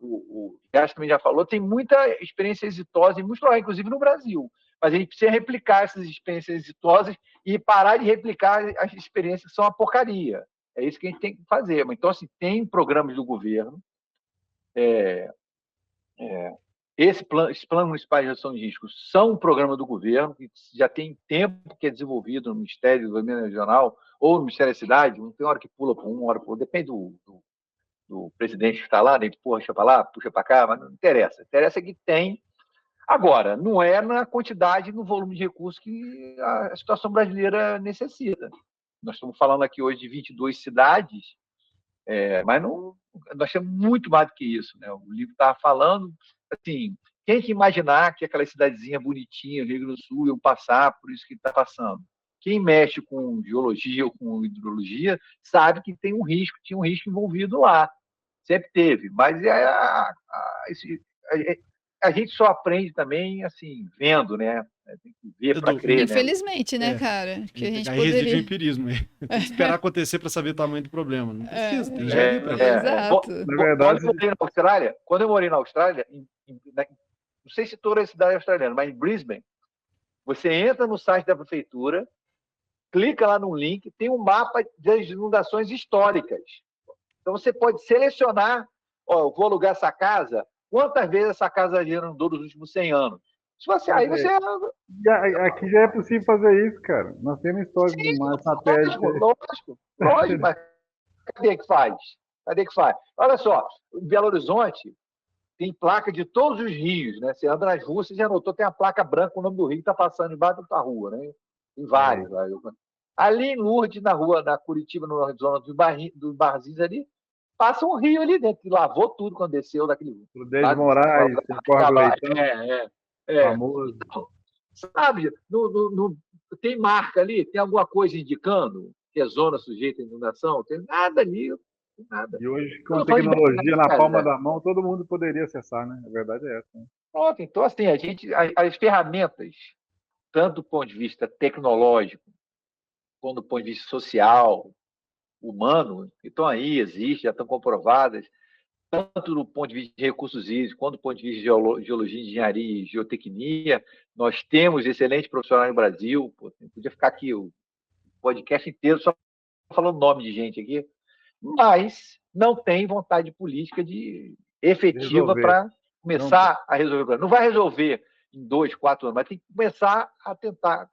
o Gás também já falou, tem muita experiência exitosa em muitos lugares, inclusive no Brasil. Mas a gente precisa replicar essas experiências exitosas e parar de replicar as experiências que são uma porcaria. É isso que a gente tem que fazer. Então, assim, tem programas do governo. Esses planos municipais de redução de riscos são um programa do governo, que já tem tempo que é desenvolvido no Ministério do Desenvolvimento Regional ou no Ministério da Cidade. Não tem hora que pula para uma hora para outra, depende do presidente que está lá, né? Puxa para lá, puxa para cá, mas não interessa. Interessa que tem. Agora, não é na quantidade, no volume de recursos que a situação brasileira necessita. Nós estamos falando aqui hoje de 22 cidades, mas não, nós temos muito mais do que isso. Né? O livro estava falando, assim, quem que imaginar que aquela cidadezinha bonitinha, Rio Grande do Sul, iam passar por isso que está passando? Quem mexe com geologia ou com hidrologia sabe que tem um risco, tinha um risco envolvido lá. Sempre teve, mas a gente só aprende também assim, vendo, né? Tem que ver para crer, né? Infelizmente, né, cara? Que a gente Aí poderia... reside o empirismo. Tem que esperar acontecer para saber o tamanho do problema. Não precisa, tem engenharia para isso. Exato. Na verdade, quando eu morei na Austrália, não sei se toda a cidade é australiana, mas em Brisbane, você entra no site da prefeitura, clica lá no link, tem um mapa das inundações históricas. Então você pode selecionar, eu vou alugar essa casa, quantas vezes essa casa já inundou nos últimos 100 anos? Se você, aí você... Aqui já é possível fazer isso, cara. Nós temos histórico demais, satélite. Lógico, mas cadê que faz? Olha só, em Belo Horizonte, tem placa de todos os rios, né? Você anda nas ruas, você já notou, tem a placa branca com o nome do rio que está passando embaixo da tua rua, né? Tem vários. Ali em Lourdes, na Curitiba, na zona dos barzinhos ali, passa um rio ali dentro, que lavou tudo quando desceu daquele rio. Prudente Moraes, Corgo Leitão, famoso. Então, sabe, tem marca ali, tem alguma coisa indicando que é zona sujeita à inundação? Tem nada ali, nada. E hoje, com a tecnologia na palma da mão, todo mundo poderia acessar, né? A verdade é essa. Né? Então, assim, as ferramentas, tanto do ponto de vista tecnológico, quanto do ponto de vista social, humano, estão aí, existem, já estão comprovadas, tanto do ponto de vista de recursos hídricos, quanto do ponto de vista de geologia, engenharia e geotecnia. Nós temos excelentes profissionais no Brasil. Podia ficar aqui o podcast inteiro só falando nome de gente aqui, mas não tem vontade política efetiva para começar a resolver o problema. Não vai resolver em 2, 4 anos, mas tem que começar a tentar,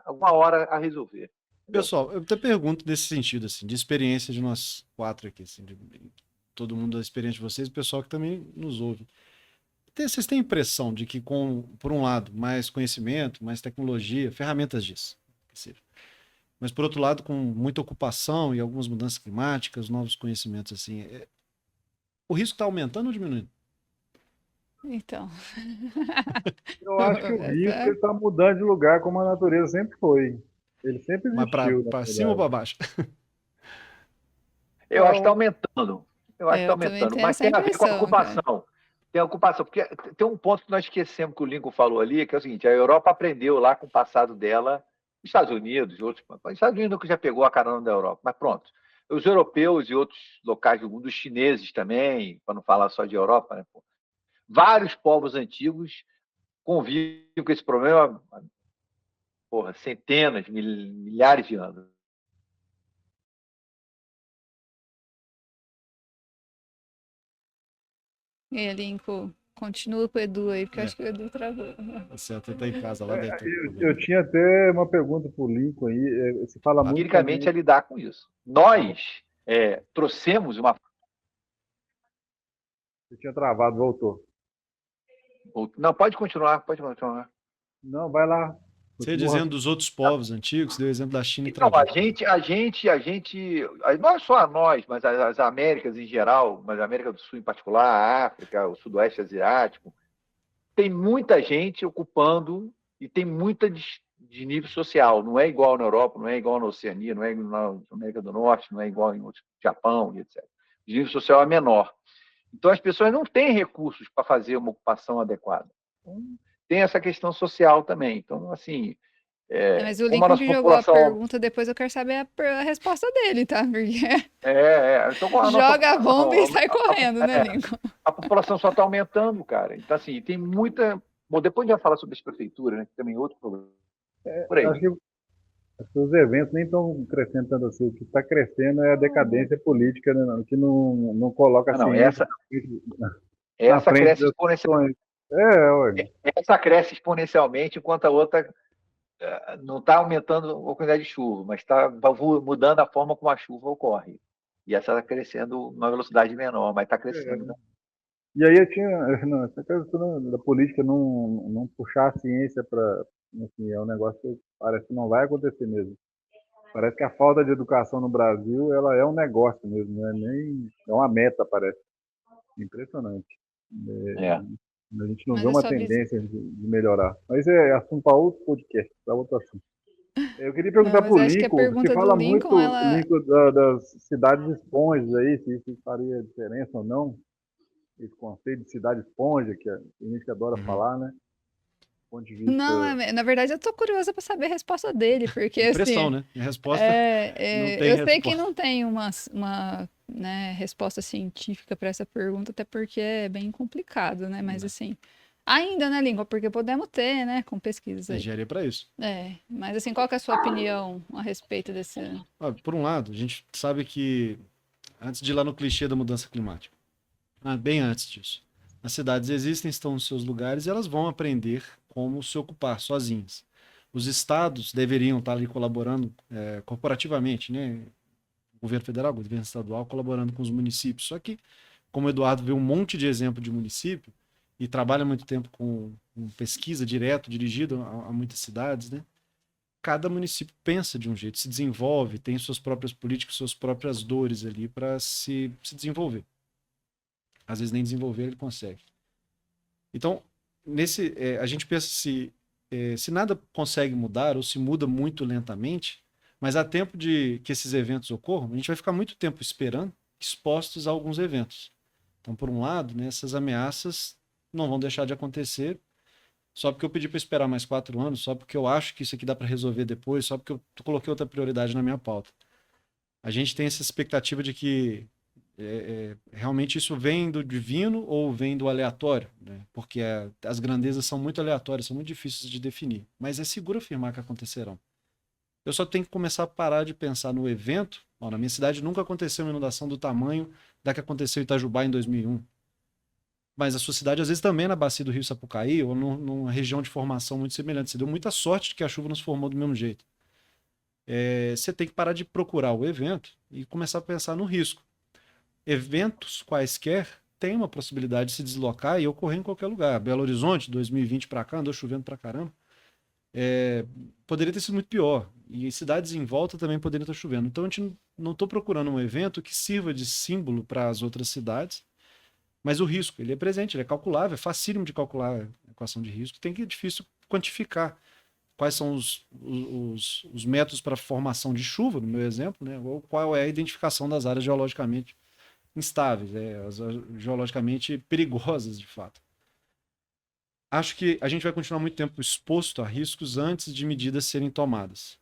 uma hora a resolver. Pessoal, eu até pergunto nesse sentido, assim, de experiência de nós 4 aqui, assim, todo mundo da experiência de vocês, o pessoal que também nos ouve. Vocês têm a impressão de que, por um lado, mais conhecimento, mais tecnologia, ferramentas disso, mas, por outro lado, com muita ocupação e algumas mudanças climáticas, novos conhecimentos, assim, o risco está aumentando ou diminuindo? Então. Eu acho que o risco está mudando de lugar como a natureza sempre foi. Ele sempre existiu. Mas para cima ou para baixo? Eu acho que está aumentando. Eu acho que está Eu também aumentando, tenho mas essa tem a ver com a impressão, cara. ocupação. Tem a ocupação, porque tem um ponto que nós esquecemos que o Lincoln falou ali, que é o seguinte: a Europa aprendeu lá com o passado dela, os Estados Unidos, outros, os Estados Unidos nunca já pegou a carona da Europa, mas pronto. Os europeus e outros locais do mundo, os chineses também, para não falar só de Europa, né? Vários povos antigos convivem com esse problema, porra, centenas, milhares de anos. E aí, Lincoln, continua com o Edu aí, porque eu É. acho que o Edu travou. Você até tá em casa lá, deve ter Eu problema. tinha até uma pergunta para o Lincoln aí. Você fala muito Empiricamente também. é lidar com isso. Nós trouxemos uma. Você tinha travado, voltou. Não, pode continuar, pode continuar. Não, vai lá. Você dizendo dos outros povos antigos, deu o exemplo da China e Então, travou. não é só a nós, mas as Américas em geral, mas a América do Sul em particular, a África, o Sudoeste Asiático, tem muita gente ocupando e tem muita de nível social. Não é igual na Europa, não é igual na Oceania, não é igual na América do Norte, não é igual em Japão, etc. O nível social é menor. Então, as pessoas não têm recursos para fazer uma ocupação adequada. Então, tem essa questão social também. Então, assim, Mas o como a Lincoln nossa que jogou a população. pergunta, depois eu quero saber a resposta dele, tá? Porque Então, a nossa joga a bomba e população, sai correndo, né, Lincoln? a população só está aumentando, cara. Então, assim, tem muita. Bom, depois a gente vai falar sobre as prefeituras, né, que também é outro problema. Por Eu aí. acho que os eventos nem estão crescendo tanto assim. O que está crescendo é a decadência política, né, que não coloca a Não, ciência na essa frente cresce das exponencialmente. questões. Ué. Essa cresce exponencialmente, enquanto a outra não está aumentando a quantidade de chuva, mas está mudando a forma como a chuva ocorre. E essa está crescendo uma velocidade menor, mas está crescendo. Né? E aí eu tinha. Não, essa questão da política não puxar a ciência para. Assim, é um negócio que parece que não vai acontecer mesmo. Parece que a falta de educação no Brasil ela é um negócio mesmo, não é nem. É uma meta, parece. Impressionante. É. A gente não Mas vê é uma só tendência de melhorar. Mas é assunto para outro podcast, para outro assunto. Eu queria Não, perguntar mas para o acho que a Lincoln, você pergunta do fala Lincoln, muito, ela. Lincoln, das cidades esponjas aí, se isso faria diferença ou não. Esse conceito de cidade esponja, que tem gente que adora falar, né? Do ponto de vista. Não, na verdade eu tô curiosa para saber a resposta dele, porque Impressão, assim, né? A resposta não tem eu sei que resposta. não tem uma né, resposta científica para essa pergunta, até porque é bem complicado, né? Mas assim, ainda, né, Língua? Porque podemos ter, né, com pesquisas aí. Engenharia para isso. Mas assim, qual que é a sua opinião a respeito desse... Por um lado, a gente sabe que, antes de ir lá no clichê da mudança climática, bem antes disso, as cidades existem, estão nos seus lugares e elas vão aprender como se ocupar sozinhas. Os estados deveriam estar ali colaborando corporativamente, né? O governo federal, o governo estadual, colaborando com os municípios. Só que, como o Eduardo vê um monte de exemplo de município e trabalha muito tempo com pesquisa direto, dirigido a muitas cidades, né? Cada município pensa de um jeito, se desenvolve, tem suas próprias políticas, suas próprias dores ali para se desenvolver. Às vezes nem desenvolver ele consegue. Então, a gente pensa se nada consegue mudar ou se muda muito lentamente, mas há tempo de que esses eventos ocorram, a gente vai ficar muito tempo esperando, expostos a alguns eventos. Então, por um lado, né, essas ameaças não vão deixar de acontecer só porque eu pedi para esperar mais 4 anos, só porque eu acho que isso aqui dá para resolver depois, só porque eu coloquei outra prioridade na minha pauta. A gente tem essa expectativa de que realmente isso vem do divino ou vem do aleatório, né? Porque as grandezas são muito aleatórias, são muito difíceis de definir, mas é seguro afirmar que acontecerão. Eu só tenho que começar a parar de pensar no evento. Na minha cidade nunca aconteceu uma inundação do tamanho da que aconteceu em Itajubá em 2001. Mas a sua cidade, às vezes, também é na bacia do Rio Sapucaí ou numa região de formação muito semelhante. Você deu muita sorte de que a chuva nos formou do mesmo jeito. Você tem que parar de procurar o evento e começar a pensar no risco. Eventos quaisquer têm uma possibilidade de se deslocar e ocorrer em qualquer lugar. Belo Horizonte, 2020 para cá, andou chovendo para caramba. Poderia ter sido muito pior. E cidades em volta também poderiam estar chovendo. Então, a gente não está procurando um evento que sirva de símbolo para as outras cidades, mas o risco, ele é presente, ele é calculável, é facílimo de calcular a equação de risco, é difícil quantificar quais são os métodos para formação de chuva, no meu exemplo, né? Ou qual é a identificação das áreas geologicamente instáveis, geologicamente perigosas, de fato. Acho que a gente vai continuar muito tempo exposto a riscos antes de medidas serem tomadas.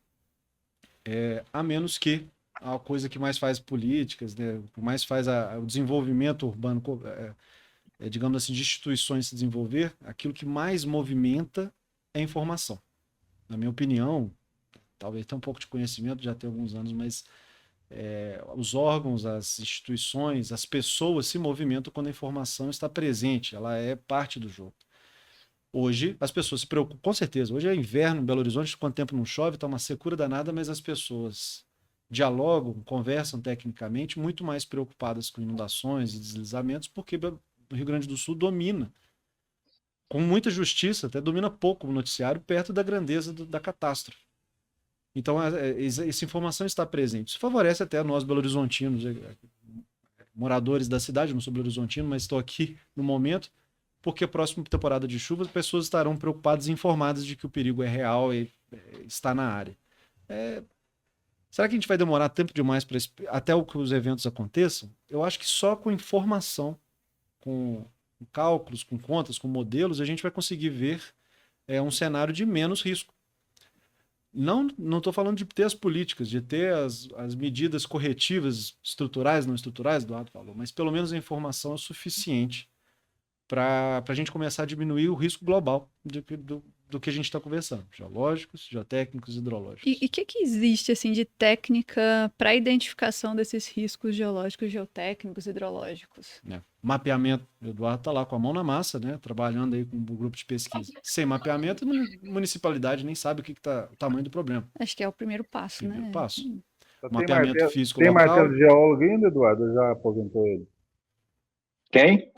A menos que a coisa que mais faz políticas, né, que mais faz o desenvolvimento urbano, digamos assim, de instituições se desenvolver, aquilo que mais movimenta é a informação. Na minha opinião, talvez tenha um pouco de conhecimento, já tem alguns anos, mas os órgãos, as instituições, as pessoas se movimentam quando a informação está presente, ela é parte do jogo. Hoje, as pessoas se preocupam, com certeza, hoje é inverno em Belo Horizonte, quanto tempo não chove, está uma secura danada, mas as pessoas dialogam, conversam tecnicamente, muito mais preocupadas com inundações e deslizamentos, porque o Rio Grande do Sul domina, com muita justiça, até domina pouco o noticiário, perto da grandeza da catástrofe. Então, essa informação está presente. Isso favorece até nós, belo-horizontinos, moradores da cidade, não sou belo-horizontino, mas estou aqui no momento, porque a próxima temporada de chuvas, as pessoas estarão preocupadas e informadas de que o perigo é real e está na área. Será que a gente vai demorar tempo demais até que os eventos aconteçam? Eu acho que só com informação, com cálculos, com contas, com modelos, a gente vai conseguir ver um cenário de menos risco. Não estou falando de ter as políticas, de ter as medidas corretivas estruturais, não estruturais, Eduardo falou, mas pelo menos a informação é suficiente para a gente começar a diminuir o risco global do que a gente está conversando, geológicos, geotécnicos, hidrológicos. E o que existe assim, de técnica para a identificação desses riscos geológicos, geotécnicos, hidrológicos? Mapeamento, o Eduardo está lá com a mão na massa, né, trabalhando aí com um grupo de pesquisa. Sem mapeamento, a municipalidade nem sabe o tamanho do problema. Acho que é o primeiro passo, né? Primeiro passo. Mapeamento físico local. Tem martelo de geólogo ainda, Eduardo? Eu já aposentou ele? Quem?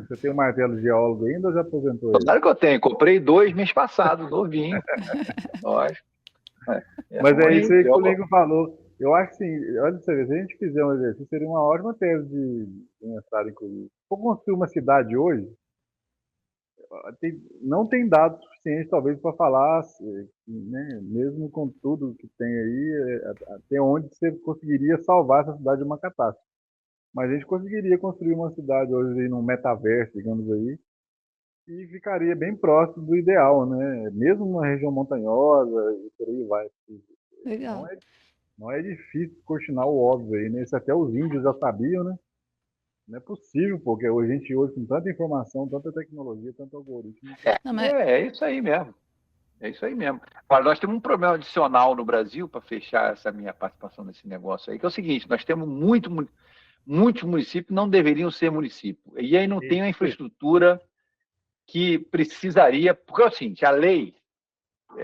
Você tem um martelo de geólogo ainda ou já aposentou ele? Claro que eu tenho. Comprei 2 mês passado, novinho. Lógico. Mas é isso aí que o Lincoln falou. Eu acho que sim, olha, se a gente fizer um exercício, seria uma ótima tese de mestrado, inclusive. Vou construir uma cidade hoje, não tem dados suficientes, talvez, para falar, né, mesmo com tudo que tem aí, até onde você conseguiria salvar essa cidade de uma catástrofe. Mas a gente conseguiria construir uma cidade hoje aí num metaverso, digamos aí, e ficaria bem próximo do ideal, né? Mesmo numa região montanhosa e por aí vai. Legal. Não é difícil cortinar o óbvio aí, né? Isso até os índios já sabiam, né? Não é possível, porque a gente hoje com tanta informação, tanta tecnologia, tanto algoritmo. É isso aí mesmo. É isso aí mesmo. Agora, nós temos um problema adicional no Brasil, para fechar essa minha participação nesse negócio aí, que é o seguinte: nós temos muitos municípios que não deveriam ser municípios. E aí não tem a infraestrutura que precisaria. Porque é o seguinte: a lei,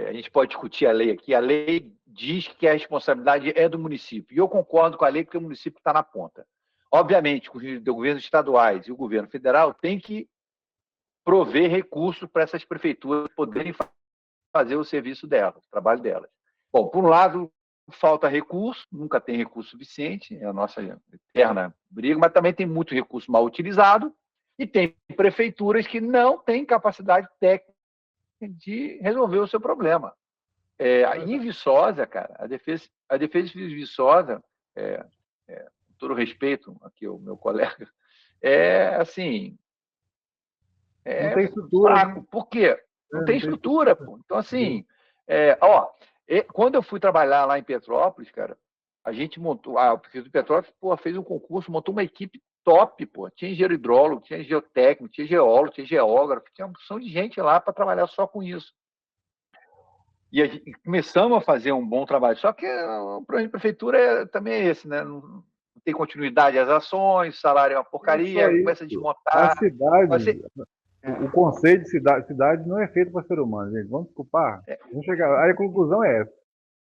a gente pode discutir a lei aqui, a lei diz que a responsabilidade é do município. E eu concordo com a lei, porque o município está na ponta. Obviamente, os governos estaduais e o governo federal têm que prover recursos para essas prefeituras poderem fazer o serviço delas, o trabalho delas. Bom, por um lado, falta recurso, nunca tem recurso suficiente, é a nossa eterna briga, mas também tem muito recurso mal utilizado e tem prefeituras que não têm capacidade técnica de resolver o seu problema. Em Viçosa, cara, a defesa de Viçosa, com todo respeito aqui ao meu colega, assim, não tem estrutura, fraco. né? Por quê? Não tem estrutura, pô. Então, assim, quando eu fui trabalhar lá em Petrópolis, cara, a gente montou, a Prefeitura de Petrópolis, fez um concurso, montou uma equipe top, pô. Tinha engenheiro hidrólogo, tinha geotécnico, tinha geólogo, tinha geógrafo, tinha uma opção de gente lá para trabalhar só com isso. E começamos a fazer um bom trabalho. Só que o problema de prefeitura também é esse, né? Não tem continuidade às ações, o salário é uma porcaria, começa a desmontar. A cidade, o conceito de cidade não é feito para ser humano, gente. Vamos desculpar. Vamos chegar. Aí a conclusão é essa.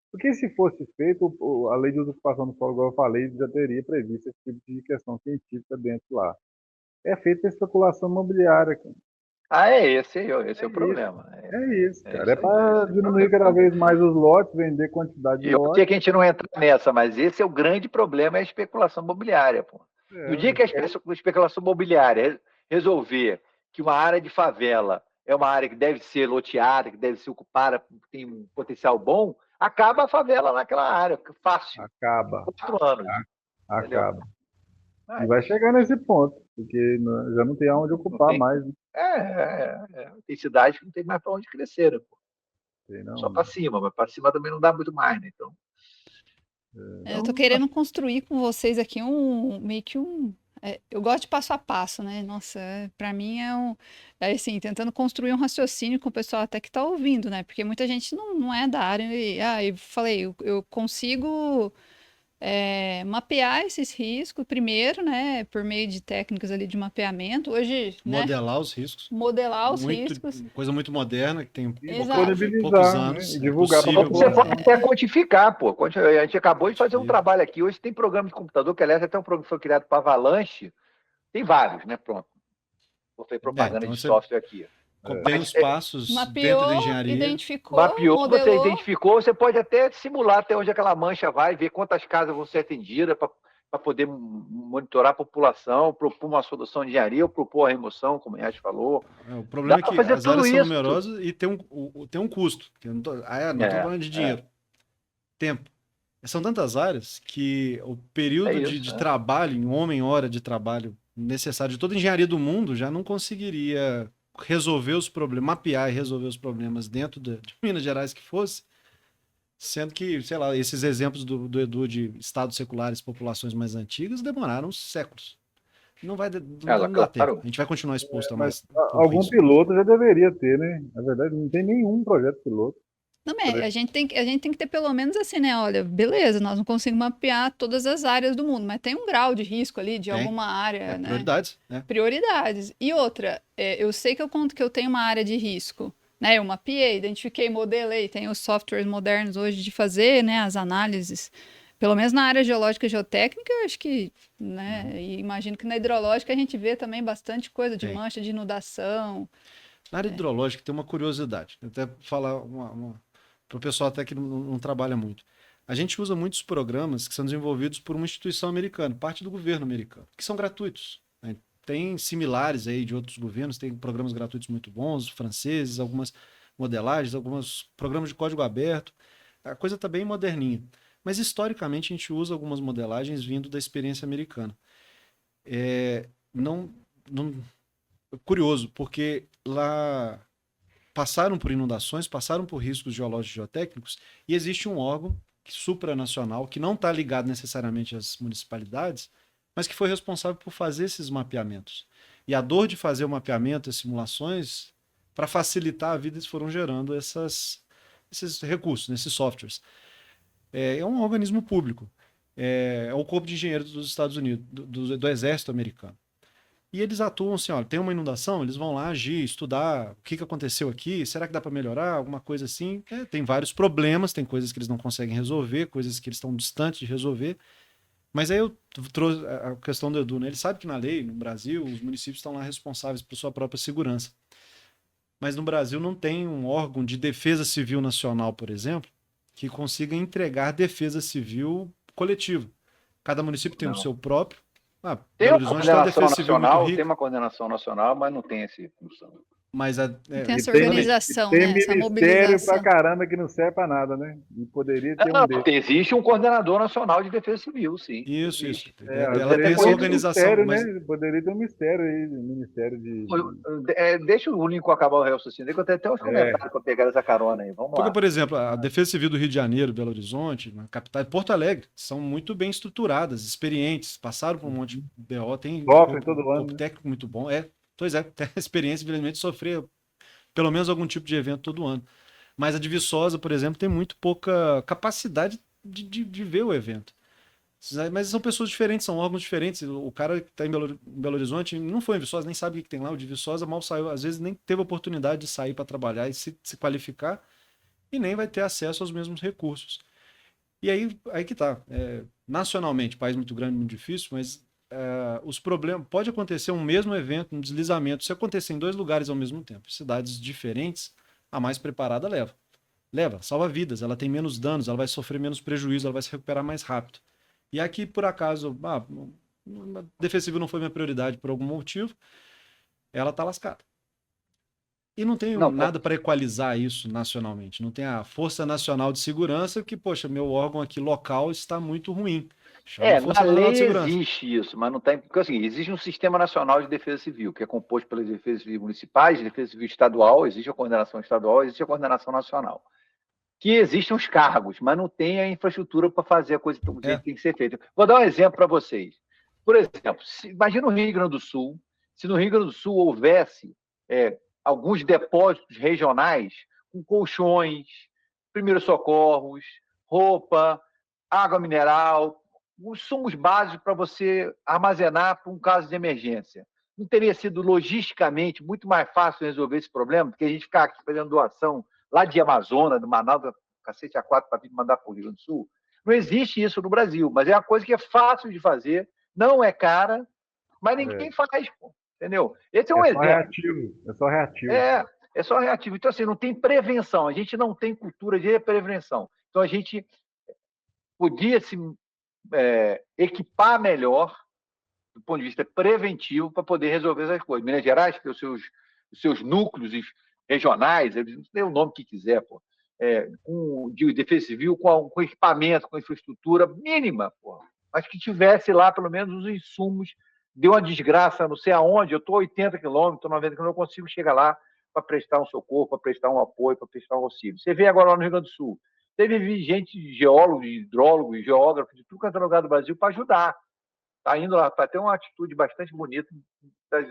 Porque se fosse feito, a lei de ocupação do solo, igual eu falei, já teria previsto esse tipo de questão científica dentro lá. É feita a especulação imobiliária, cara. Esse é o problema. É isso, cara. É para diminuir cada vez mais os lotes, vender quantidade de lotes. Eu sei que a gente não entra nessa, mas esse é o grande problema, é a especulação imobiliária. Pô. No dia que a especulação imobiliária resolver que uma área de favela é uma área que deve ser loteada, que deve ser ocupada, tem um potencial bom, acaba a favela naquela área, fácil. Acaba. 4 anos. Acaba. E vai chegar nesse ponto, porque já não tem aonde ocupar tem. mais. Né? Tem cidades que não tem mais para onde crescer, né? Sei Só não. para cima, mas para cima também não dá muito mais, né? Então, Eu tô querendo construir com vocês aqui meio que eu gosto de passo a passo, né? Nossa, pra mim é assim, tentando construir um raciocínio com o pessoal até que tá ouvindo, né? Porque muita gente não é da área eu falei, eu consigo mapear esses riscos primeiro, né? Por meio de técnicas ali de mapeamento. Hoje, né? Modelar os riscos. Modelar os riscos. Coisa muito moderna, que tem E Exato. poucos disponibilizar, anos. né? E É divulgar para a possível. você população. pode até quantificar, pô. A gente acabou de fazer um Possível. trabalho aqui. Hoje tem programa de computador, que aliás até um programa que foi criado para Avalanche. Tem vários, né? Pronto. Vou fazer propaganda Então de você software aqui. tem os passos dentro da Mapeou, engenharia. identificou, Mapeou, você modelou. identificou, você pode até simular até onde aquela mancha vai, ver quantas casas vão ser atendidas para poder monitorar a população, propor uma solução de engenharia ou propor a remoção, como o Yas falou. O problema Dá é que pra fazer as áreas tudo são isso. numerosas e tem um custo. Não estamos falando de dinheiro. Tempo. São tantas áreas que o período de trabalho, em hora de trabalho necessário de toda a engenharia do mundo já não conseguiria resolver os problemas, mapear e resolver os problemas dentro de Minas Gerais que fosse, sendo que, sei lá, esses exemplos do Edu de estados seculares, populações mais antigas, demoraram séculos. Não vai não dá tempo. A gente vai continuar exposto a mais. Algum piloto já deveria ter, né? Na verdade, não tem nenhum projeto piloto. Não, a gente tem que ter pelo menos assim, né? Olha, beleza, nós não conseguimos mapear todas as áreas do mundo, mas tem um grau de risco ali de alguma área, né? Prioridades, né? Prioridades. E outra, eu sei que eu tenho uma área de risco, né? Eu mapeei, identifiquei, modelei, tem os softwares modernos hoje de fazer, né, as análises. Pelo menos na área geológica e geotécnica, eu acho que, né? E imagino que na hidrológica a gente vê também bastante coisa de mancha de inundação. Na área hidrológica tem uma curiosidade. Até falar para o pessoal até que não trabalha muito. A gente usa muitos programas que são desenvolvidos por uma instituição americana, parte do governo americano, que são gratuitos. Né? Tem similares aí de outros governos, tem programas gratuitos muito bons, franceses, algumas modelagens, alguns programas de código aberto. A coisa está bem moderninha. Mas historicamente a gente usa algumas modelagens vindo da experiência americana. Curioso, porque lá passaram por inundações, passaram por riscos geológicos e geotécnicos, e existe um órgão supranacional que não está ligado necessariamente às municipalidades, mas que foi responsável por fazer esses mapeamentos. E a dor de fazer o mapeamento, as simulações, para facilitar a vida, eles foram gerando esses recursos, esses softwares. É um organismo público. É o Corpo de Engenheiros dos Estados Unidos, do Exército Americano. E eles atuam assim, olha, tem uma inundação, eles vão lá agir, estudar o que aconteceu aqui, será que dá para melhorar, alguma coisa assim. Tem vários problemas, tem coisas que eles não conseguem resolver, coisas que eles estão distantes de resolver. Mas aí eu trouxe a questão do Edu, né? Ele sabe que na lei, no Brasil, os municípios estão lá responsáveis por sua própria segurança. Mas no Brasil não tem um órgão de defesa civil nacional, por exemplo, que consiga entregar defesa civil coletiva. Cada município tem o seu próprio. Tem Belo uma Horizonte tem uma defesa civil muito rica. Tem uma coordenação nacional, mas não tem essa função. Mas tem essa organização, tem né? Essa ministério mobilização. pra caramba que não serve pra nada, né? E poderia ter um desses. Existe um coordenador nacional de defesa civil, sim. Isso. Ela tem essa organização. Mistério, mas... né? Poderia ter um mistério aí, Ministério de... Deixa o Lincoln acabar o raciocínio, que eu tenho até uns comentários para pegar essa carona aí. Vamos lá. Porque, por exemplo, a Defesa Civil do Rio de Janeiro, Belo Horizonte, na capital, Porto Alegre, são muito bem estruturadas, experientes, passaram por um monte de BO, tem um técnico muito bom. Pois tem a experiência, infelizmente, de sofrer pelo menos algum tipo de evento todo ano. Mas a de Viçosa, por exemplo, tem muito pouca capacidade de ver o evento. Mas são pessoas diferentes, são órgãos diferentes. O cara que está em Belo Horizonte não foi em Viçosa, nem sabe o que tem lá. O de Viçosa mal saiu, às vezes nem teve a oportunidade de sair para trabalhar e se qualificar e nem vai ter acesso aos mesmos recursos. E aí que tá. Nacionalmente, país muito grande, muito difícil, mas os problemas... Pode acontecer um mesmo evento, um deslizamento, se acontecer em 2 lugares ao mesmo tempo, cidades diferentes, a mais preparada leva, salva vidas, ela tem menos danos, ela vai sofrer menos prejuízo, ela vai se recuperar mais rápido. E aqui, por acaso, a defesa civil não foi minha prioridade por algum motivo, ela está lascada. E não tem nada para equalizar isso nacionalmente. Não tem a Força Nacional de Segurança que, poxa, meu órgão aqui local está muito ruim. Chama a Na Força Nacional lei de Segurança. existe isso, mas não tem. Porque assim, existe um Sistema Nacional de Defesa Civil, que é composto pelas defesas civis municipais, defesa civil estadual, existe a coordenação estadual, existe a coordenação nacional. Que existem os cargos, mas não tem a infraestrutura para fazer a coisa do jeito que tem que ser feita. Vou dar um exemplo para vocês. Por exemplo, imagina o Rio Grande do Sul, se no Rio Grande do Sul houvesse alguns depósitos regionais com colchões, primeiros socorros, roupa, água mineral, os insumos básicos para você armazenar para um caso de emergência. Não teria sido logisticamente muito mais fácil resolver esse problema, porque a gente ficar aqui fazendo doação lá de Amazonas, do Manaus, do cacete A4 para mandar para o Rio Grande do Sul? Não existe isso no Brasil, mas é uma coisa que é fácil de fazer, não é cara, mas ninguém faz, pô, entendeu? Esse é um exemplo. É só reativo. É só reativo. Então, assim, não tem prevenção, a gente não tem cultura de prevenção. Então, a gente podia se equipar melhor do ponto de vista preventivo para poder resolver essas coisas. Minas Gerais tem os seus núcleos regionais, eles não têm o nome que quiser, pô, de defesa civil, com equipamento, com infraestrutura mínima, pô, mas que tivesse lá pelo menos os insumos. Deu uma desgraça, não sei aonde, eu estou a 80 quilômetros, 90 quilômetros, eu consigo chegar lá para prestar um socorro, para prestar um apoio, para prestar um auxílio. Você vê agora lá no Rio Grande do Sul, teve gente, geólogos, hidrólogos, geógrafos, de tudo quanto é lugar do Brasil para ajudar. Está indo lá para ter uma atitude bastante bonita das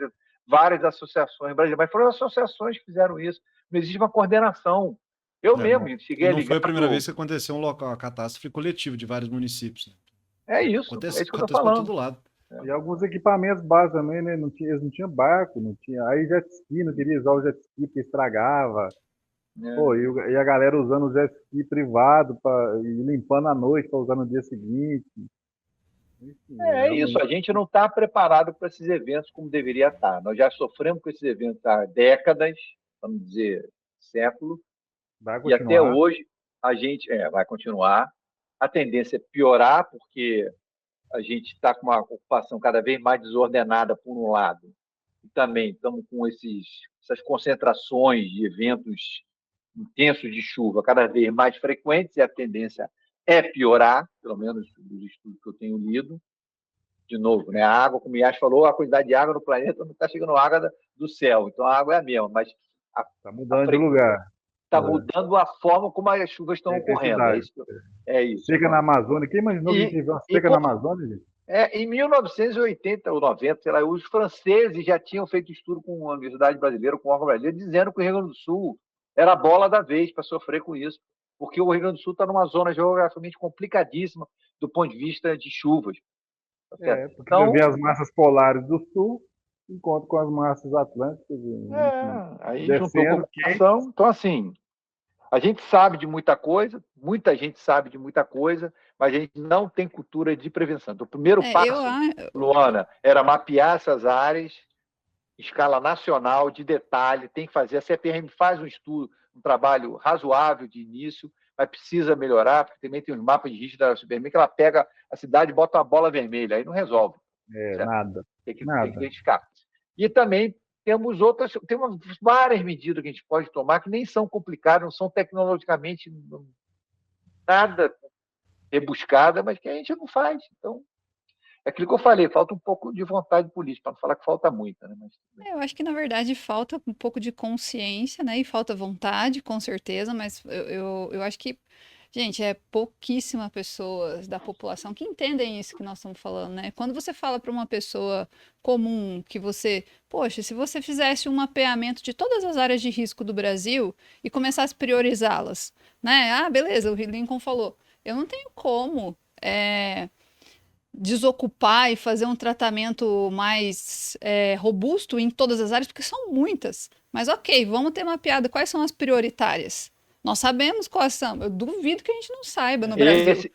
várias associações brasileiras, mas foram associações que fizeram isso. Não existe uma coordenação. Eu mesmo cheguei a ligar. Não foi a primeira vez que aconteceu uma catástrofe coletiva de vários municípios. Né? É isso que eu estou falando. Todo lado. E alguns equipamentos básicos também, né? Eles não tinham barco, não tinha. Aí jet ski, não queria usar o jet ski porque estragava. Pô, e a galera usando o jet ski privado e limpando à noite para usar no dia seguinte. Enfim, isso, a gente não está preparado para esses eventos como deveria estar. Nós já sofremos com esses eventos há décadas, vamos dizer, século, e até hoje a gente vai continuar. A tendência é piorar, porque a gente está com uma ocupação cada vez mais desordenada, por um lado, e também estamos com essas concentrações de eventos intensos de chuva cada vez mais frequentes, e a tendência é piorar, pelo menos dos estudos que eu tenho lido. De novo, né? A água, como o Yash falou, a quantidade de água no planeta não está chegando água do céu, então a água é a mesma, mas está mudando de lugar. Está mudando a forma como as chuvas estão ocorrendo. É isso. Seca na Amazônia. Quem imaginou que tiver uma seca na Amazônia, gente? Em 1980 ou 90, sei lá, os franceses já tinham feito estudo com a Universidade Brasileira, com o órgão brasileiro, dizendo que o Rio Grande do Sul era a bola da vez para sofrer com isso, porque o Rio Grande do Sul está numa zona geograficamente complicadíssima do ponto de vista de chuvas. Porque então, vê as massas polares do sul, encontro com as massas atlânticas. Aí juntou com a população. Então, assim, a gente sabe de muita coisa, muita gente sabe de muita coisa, mas a gente não tem cultura de prevenção. Então, o primeiro passo, Luana, era mapear essas áreas em escala nacional, de detalhe, tem que fazer. A CPRM faz um estudo, um trabalho razoável de início, mas precisa melhorar, porque também tem os mapas de risco da CPRM que ela pega a cidade e bota uma bola vermelha, aí não resolve. Nada. Tem que identificar. E também temos várias medidas que a gente pode tomar que nem são complicadas, não são tecnologicamente nada rebuscadas, mas que a gente não faz. Então, é aquilo que eu falei, falta um pouco de vontade política, para não falar que falta muita, né? Eu acho que, na verdade, falta um pouco de consciência, né? E falta vontade, com certeza, mas eu acho que, gente, pouquíssima pessoas da população que entendem isso que nós estamos falando, né? Quando você fala para uma pessoa comum que poxa, se você fizesse um mapeamento de todas as áreas de risco do Brasil e começasse a priorizá-las, né? Ah, beleza, o Lincoln falou, eu não tenho como desocupar e fazer um tratamento mais robusto em todas as áreas, porque são muitas. Mas ok, vamos ter mapeado quais são as prioritárias. Nós sabemos quais são. Eu duvido que a gente não saiba no Brasil.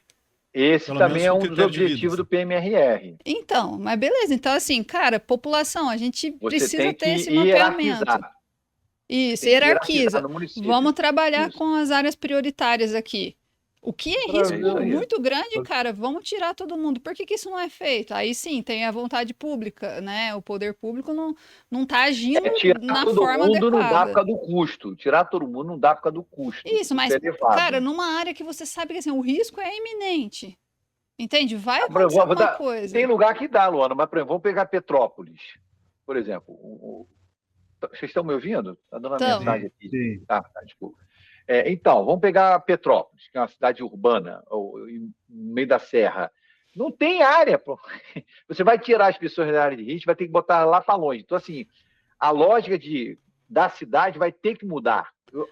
Esse também é um dos objetivos do PMRR. Então, mas beleza. Então, assim, cara, população, a gente precisa ter esse mapeamento. Isso, hierarquiza. Vamos trabalhar com as áreas prioritárias aqui. O que é risco muito grande, cara, vamos tirar todo mundo. Por que isso não é feito? Aí sim, tem a vontade pública, né? O poder público não tá agindo na forma adequada. Tirar todo mundo não dá por causa do custo. Tirar todo mundo não dá por causa do custo. Isso, mas, cara, numa área que você sabe que assim, o risco é iminente. Entende? Vai Por exemplo, acontecer alguma coisa. tem lugar que dá, Luana, mas, por exemplo, vamos pegar Petrópolis, por exemplo. Vocês estão me ouvindo? Está dando uma Então, mensagem aqui. Sim. Tá, desculpa. Então, vamos pegar Petrópolis, que é uma cidade urbana, no meio da serra. Não tem área. Pô. Você vai tirar as pessoas da área de risco, vai ter que botar lá para longe. Então, assim, a lógica da cidade vai ter que mudar. Eu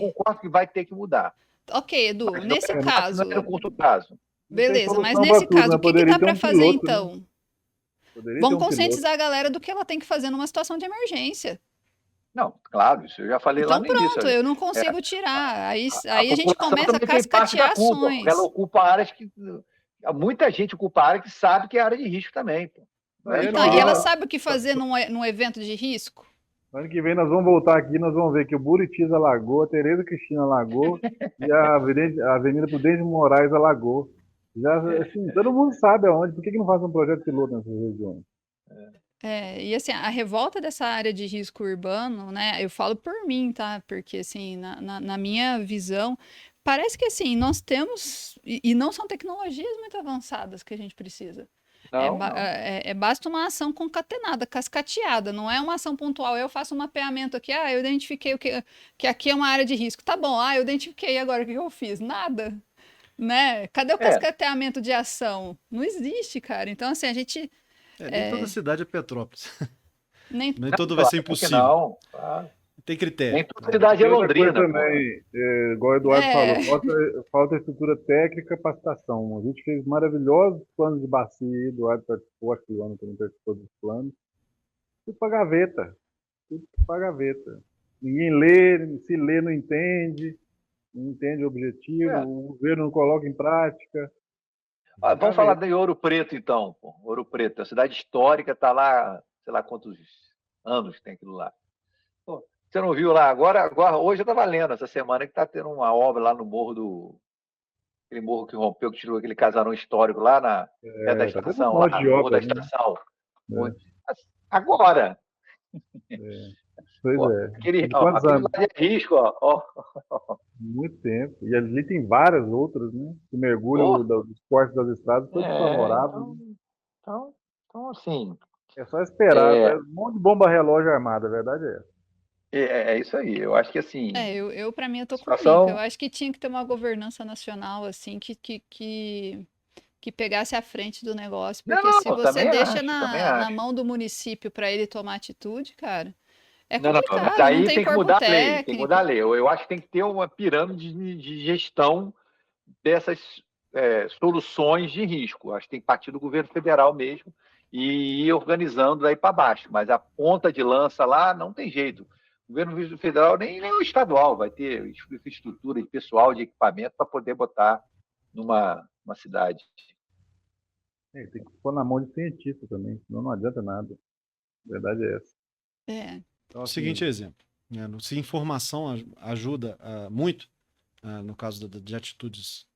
concordo que vai ter que mudar. Ok, Edu, Mas nesse não caso. é no curto prazo. Beleza, mas solução pra nesse tudo, caso, né? o que Poderia dá ter para um fazer piloto, né? então? Poderia ter Vamos um piloto. conscientizar a galera do que ela tem que fazer numa situação de emergência. Não, claro, isso eu já falei lá Então no início. pronto, eu não consigo tirar. Aí a gente população começa a também tem parte da cascatear culpa, porque ela ações. ocupa áreas que. Muita gente ocupa área que sabe que é área de risco também. Pô. Não é Então, só- e ela sabe o que fazer num evento de risco? Ano que vem nós vamos voltar aqui, nós vamos ver que o Buritis alagou, a Tereza Cristina alagou e a Avenida Prudente de Moraes alagou. Já, assim, todo mundo sabe aonde. Por que não faz um projeto piloto nessas regiões? E assim, a revolta dessa área de risco urbano, né? Eu falo por mim, tá? Porque assim, na minha visão, parece que assim, nós temos, e não são tecnologias muito avançadas que a gente precisa. Não, Basta uma ação concatenada, cascateada, não é uma ação pontual. Eu faço um mapeamento aqui, eu identifiquei que aqui é uma área de risco. Tá bom, eu identifiquei agora, o que eu fiz? Nada, né? Cadê o cascateamento de ação? Não existe, cara. Então, assim, a gente... Nem toda cidade é Petrópolis. Nem Nem todo vai ser impossível. Não, claro. Tem critério. Nem toda cidade é Londrina. Também, igual o Eduardo falou, falta estrutura técnica e capacitação. A gente fez maravilhosos planos de bacia, Eduardo participou, acho que o ano também participou dos planos. Tudo para gaveta. Tudo para gaveta. Ninguém lê, se lê não entende o objetivo, o governo não coloca em prática. Vamos falar de Ouro Preto, então. Pô. Ouro Preto, a cidade histórica, está lá, sei lá quantos anos tem aquilo lá. Pô, você não viu lá? Agora hoje eu estava lendo, essa semana, que está tendo uma obra lá no morro aquele morro que rompeu, que tirou aquele casarão histórico lá perto da estação, lá no morro da estação. Agora! Pois é. Aquele lá de risco, ó. Muito tempo. E ali tem várias outras, né? Que mergulham dos cortes das estradas, todos favoráveis. Então, assim... É só esperar. Um monte de bomba relógio armada, a verdade é essa. É isso aí. Eu acho que, assim... eu para mim, eu tô com o Nico. Eu acho que tinha que ter uma governança nacional, assim, que pegasse a frente do negócio. Porque se você deixa na mão do município para ele tomar atitude, cara... É complicado, daí não tem que corpo mudar a lei, técnico. tem que mudar a lei. Eu acho que tem que ter uma pirâmide de gestão dessas soluções de risco. Acho que tem que partir do governo federal mesmo e ir organizando daí para baixo. Mas a ponta de lança lá não tem jeito. O governo federal nem o estadual vai ter infraestrutura de pessoal, de equipamento para poder botar numa cidade. Tem que pôr na mão de cientista também, senão não adianta nada. A verdade é essa. Então, o seguinte exemplo. Se informação ajuda muito, no caso de atitudes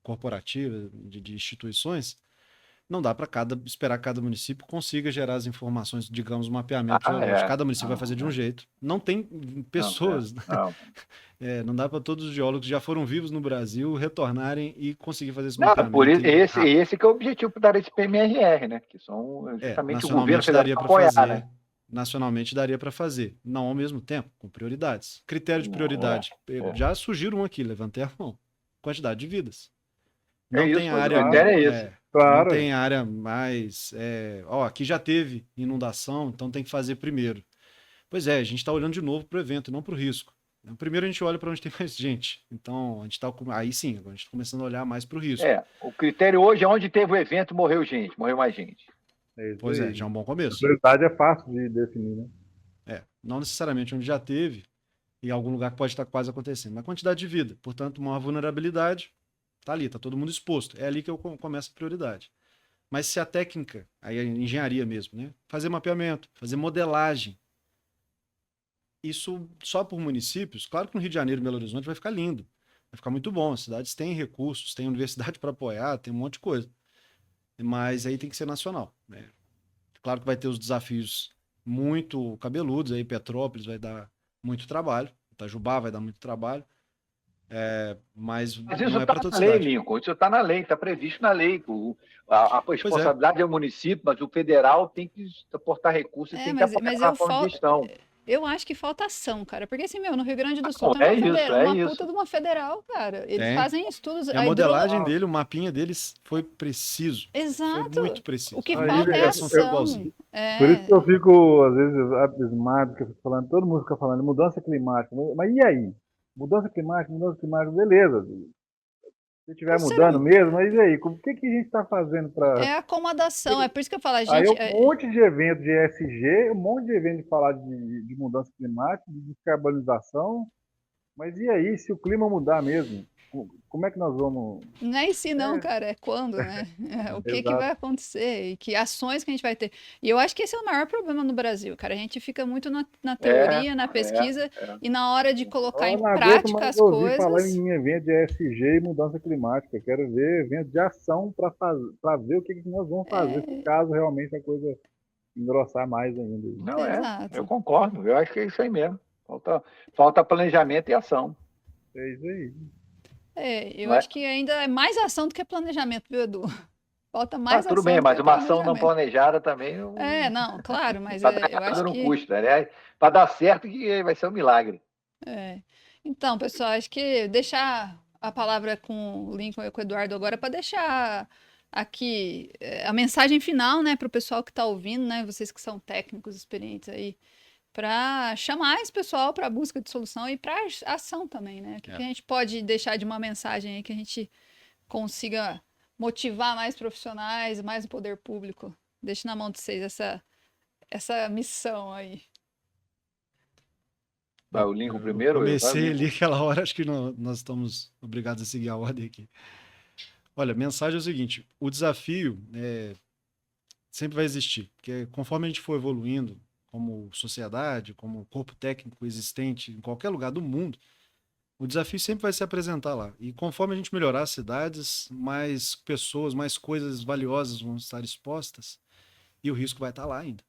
corporativas, de instituições, não dá para esperar que cada município consiga gerar as informações, digamos, um mapeamento geológico. Cada município vai fazer de um jeito. Não tem pessoas. Não dá para todos os geólogos que já foram vivos no Brasil retornarem e conseguir fazer esse mapeamento. Por esse que é o objetivo da PMRR, né? Que são justamente o governo federal apoiar, né? Nacionalmente daria para fazer, não ao mesmo tempo, com prioridades. Critério de prioridade. Já surgiram um aqui, levantei a mão. Quantidade de vidas. Não tem área. Não tem área mais. Aqui já teve inundação, então tem que fazer primeiro. Pois é, a gente está olhando de novo para o evento, não para o risco. Primeiro a gente olha para onde tem mais gente. Então, a gente está. Aí sim, agora a gente está começando a olhar mais para o risco. O critério hoje é onde teve o evento, morreu mais gente. Pois já é um bom começo. A prioridade é fácil de definir, né? Não necessariamente onde já teve, em algum lugar que pode estar quase acontecendo. Mas quantidade de vida, portanto, maior vulnerabilidade, tá ali, tá todo mundo exposto. É ali que eu começo a prioridade. Mas se a técnica, aí a engenharia mesmo, né? Fazer mapeamento, fazer modelagem, isso só por municípios, claro que no Rio de Janeiro e Belo Horizonte vai ficar lindo, vai ficar muito bom. As cidades têm recursos, têm universidade para apoiar, tem um monte de coisa. Mas aí tem que ser nacional, né? Claro que vai ter os desafios muito cabeludos, aí Petrópolis vai dar muito trabalho, Itajubá vai dar muito trabalho, Mas Mas não isso é está para toda na lei, cidade. Lincoln, isso está na lei, está previsto na lei. A Pois é. responsabilidade é o município, mas o federal tem que aportar recursos e tem que apoiar mas na forma de gestão. eu acho que falta ação, cara. Porque assim, no Rio Grande do Sul Bom, tem uma isso. puta de uma federal, cara. Eles Tem. fazem estudos. E a modelagem dele, o mapinha deles foi preciso. Foi muito Exato. preciso. O que A falta é irrigação foi ação. igualzinha. Por isso que eu fico, às vezes, abismado, que eu fico falando, todo mundo fica falando de mudança climática. Mas e aí? Mudança climática, beleza. Se estiver O ser mudando mesmo, mas e aí? O que a gente está fazendo para. É acomodação. É por isso que eu falo, Aí gente. um monte de evento de ESG, um monte de evento de falar de mudança climática, de descarbonização. Mas e aí, se o clima mudar mesmo? Como é que nós vamos. Não é se não, cara, é quando, né? O que vai Exato. acontecer e que ações que a gente vai ter. E eu acho que esse é o maior problema no Brasil, cara. A gente fica muito na teoria, na pesquisa e na hora de colocar Eu em não aguento prática mais as ouvir falar coisas. em evento de ESG e mudança climática. Eu quero ver evento de ação para ver o que nós vamos fazer se caso realmente a coisa engrossar mais ainda. Não eu Exato. concordo. Eu acho que é isso aí mesmo. Falta planejamento e ação. É isso aí. Eu acho que ainda é mais ação do que planejamento, viu, Edu? Falta mais Tudo ação bem, do que mas uma ação não planejamento. planejada também Não, claro, mas para dar eu acho errado não que. custa, né? Para dar certo que vai ser um milagre. Então, pessoal, acho que deixar a palavra com o Lincoln e com o Eduardo agora para deixar aqui a mensagem final, né, para o pessoal que está ouvindo, né, vocês que são técnicos experientes aí, para chamar esse pessoal para a busca de solução e para ação também, né? O que a gente pode deixar de uma mensagem aí que a gente consiga motivar mais profissionais, mais o poder público. Deixo na mão de vocês essa missão aí. O Lincoln primeiro? Comecei ali aquela hora, acho que nós estamos obrigados a seguir a ordem aqui. Olha, a mensagem é o seguinte: o desafio sempre vai existir, porque conforme a gente for evoluindo como sociedade, como corpo técnico existente em qualquer lugar do mundo, o desafio sempre vai se apresentar lá. E conforme a gente melhorar as cidades, mais pessoas, mais coisas valiosas vão estar expostas e o risco vai estar lá ainda.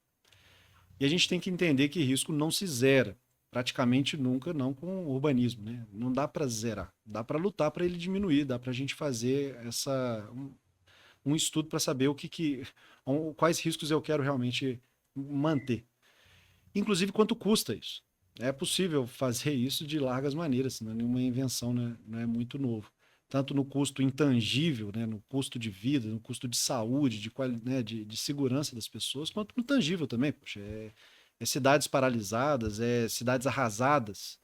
E a gente tem que entender que risco não se zera, praticamente nunca, não com o urbanismo, né? Não dá para zerar, dá para lutar para ele diminuir, dá para a gente fazer um estudo para saber quais riscos eu quero realmente manter. Inclusive, quanto custa isso? É possível fazer isso de largas maneiras, não é nenhuma invenção, não é muito novo. Tanto no custo intangível, né, no custo de vida, no custo de saúde, de segurança das pessoas, quanto no tangível também. Poxa, cidades paralisadas, cidades arrasadas,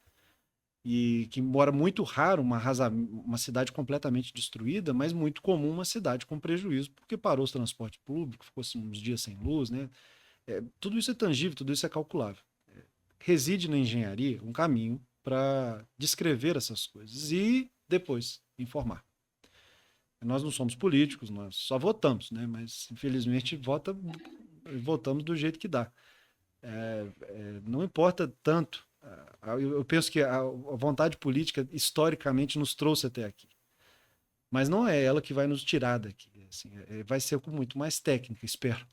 e que, embora muito raro uma cidade completamente destruída, mas muito comum uma cidade com prejuízo, porque parou o transporte público, ficou uns dias sem luz, né? Tudo isso é tangível, tudo isso é calculável. Reside na engenharia um caminho para descrever essas coisas e depois informar. Nós não somos políticos, nós só votamos, né? Mas infelizmente votamos do jeito que dá. Não importa tanto. Eu penso que a vontade política historicamente nos trouxe até aqui. Mas não é ela que vai nos tirar daqui. Assim, vai ser com muito mais técnica, espero.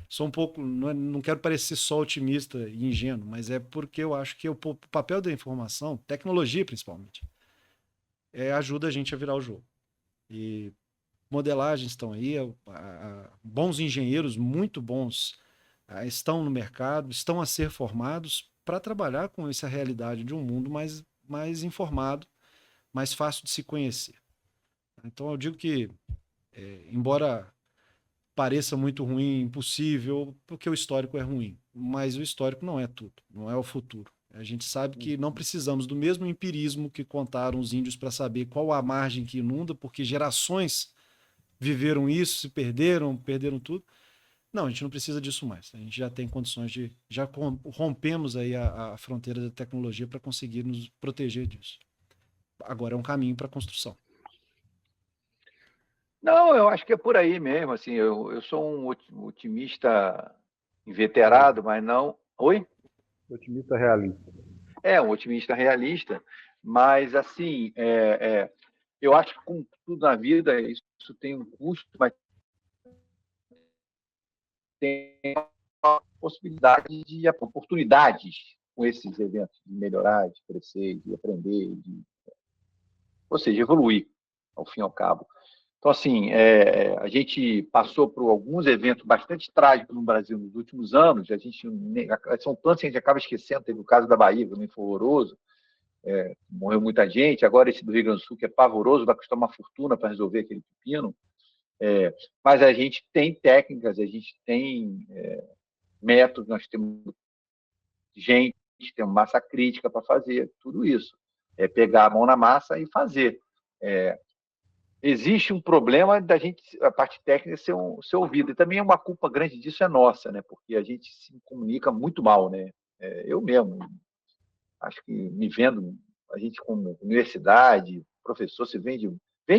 Sou um pouco, não quero parecer só otimista e ingênuo, mas é porque eu acho que o papel da informação, tecnologia principalmente, ajuda a gente a virar o jogo. E modelagens estão aí, bons engenheiros, muito bons, estão no mercado, estão a ser formados para trabalhar com essa realidade de um mundo mais informado, mais fácil de se conhecer. Então eu digo que, embora pareça muito ruim, impossível, porque o histórico é ruim, mas o histórico não é tudo, não é o futuro. A gente sabe que não precisamos do mesmo empirismo que contaram os índios para saber qual a margem que inunda, porque gerações viveram isso, se perderam tudo. Não, a gente não precisa disso mais. A gente já tem condições já rompemos aí a fronteira da tecnologia para conseguir nos proteger disso. Agora é um caminho para a construção. Não, eu acho que é por aí mesmo. Assim, eu sou um otimista inveterado, mas não. Oi? Otimista realista. Um otimista realista, mas assim, eu acho que com tudo na vida isso tem um custo, mas tem uma possibilidade de oportunidades com esses eventos de melhorar, de crescer, de aprender, ou seja, evoluir, ao fim e ao cabo. Então, assim, a gente passou por alguns eventos bastante trágicos no Brasil nos últimos anos, são tantos que a gente acaba esquecendo. Teve o caso da Bahia, que também foi horroroso, morreu muita gente. Agora esse do Rio Grande do Sul, que é pavoroso, vai custar uma fortuna para resolver aquele pepino. Mas a gente tem técnicas, a gente tem métodos, nós temos gente, temos massa crítica para fazer tudo isso. É pegar a mão na massa e fazer. Existe um problema da gente, a parte técnica, ser ouvida. E também uma culpa grande disso é nossa, né? Porque a gente se comunica muito mal, né? Eu mesmo, acho que me vendo, a gente como universidade, professor, se vende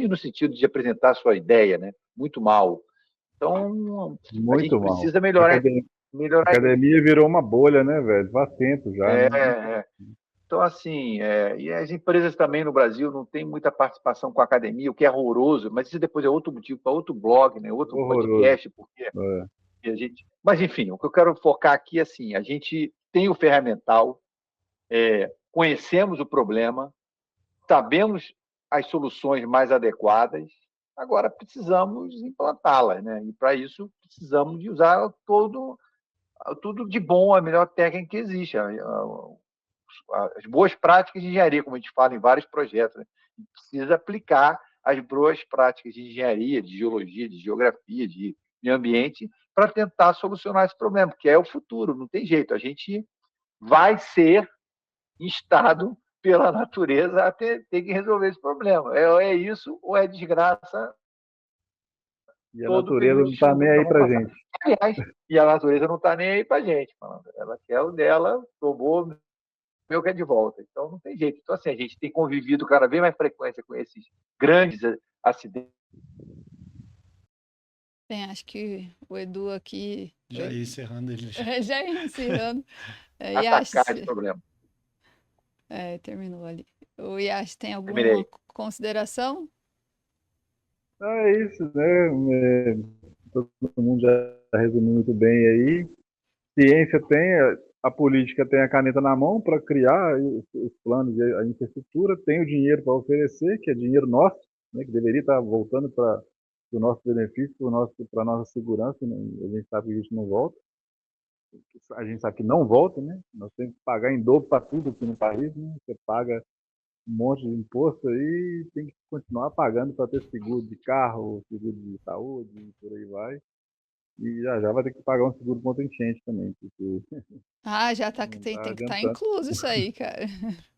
no sentido de apresentar a sua ideia, né? Muito mal. Então, a gente Muito mal. precisa A melhorar academia virou uma bolha, né, velho? Faz tempo já, né? Então, assim, e as empresas também no Brasil não têm muita participação com a academia, o que é horroroso, mas isso depois é outro motivo para outro blog, né? Outro Horroroso. podcast, porque a gente... Mas, enfim, o que eu quero focar aqui é assim, a gente tem o ferramental, conhecemos o problema, sabemos as soluções mais adequadas, agora precisamos implantá-las, né? E, para isso, precisamos de usar tudo de bom, a melhor técnica que existe, as boas práticas de engenharia, como a gente fala em vários projetos, né? Precisa aplicar as boas práticas de engenharia, de geologia, de geografia, de meio ambiente, para tentar solucionar esse problema, que é o futuro, não tem jeito. A gente vai ser instado pela natureza a ter que resolver esse problema. É isso ou é desgraça. E a natureza não está nem aí para a gente. Aliás, e a natureza não está nem aí para a gente. Ela quer o dela, tomou, meu que é de volta. Então, não tem jeito. Então, assim, a gente tem convivido cada vez mais frequência com esses grandes acidentes. Bem, acho que o Edu aqui... Já ia encerrando ele. Já ia encerrando. Atacar esse problema. Terminou ali. O Yash, tem alguma Terminei. consideração? É isso, né? Todo mundo já resumiu muito bem aí. Ciência tem, a política tem a caneta na mão para criar os planos e a infraestrutura, tem o dinheiro para oferecer, que é dinheiro nosso, né, que deveria estar voltando para o nosso benefício, para a nossa segurança, né? A gente sabe que isso não volta. A gente sabe que não volta, né? Nós temos que pagar em dobro para tudo aqui no país, né? Você paga um monte de imposto aí e tem que continuar pagando para ter seguro de carro, seguro de saúde e por aí vai. E já vai ter que pagar um seguro contra enchente também, porque Já tá, tem que estar incluso isso aí, cara.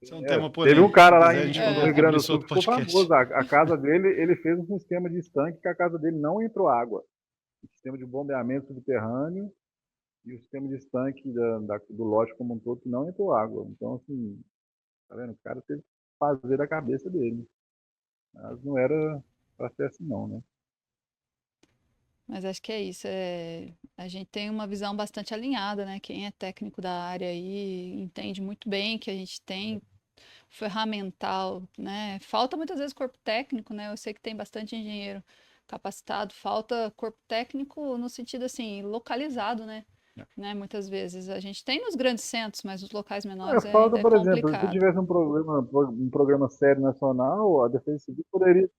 Isso é um tema teve um cara lá no no Rio Grande do Sul que ficou famoso. A casa dele, ele fez um sistema de estanque que a casa dele não entrou água. O sistema de bombeamento subterrâneo e o sistema de estanque do lote como um todo que não entrou água. Então, assim, tá vendo? O cara teve que fazer a cabeça dele. Mas não era para ser assim, não, né? Mas acho que é isso. A gente tem uma visão bastante alinhada, né? Quem é técnico da área aí entende muito bem que a gente tem ferramental, né? Falta muitas vezes corpo técnico, né? Eu sei que tem bastante engenheiro capacitado, falta corpo técnico no sentido assim, localizado, né? Muitas vezes a gente tem nos grandes centros, mas nos locais menores falta, por exemplo, complicado. se tivesse um programa sério nacional, a Defesa Civil poderia.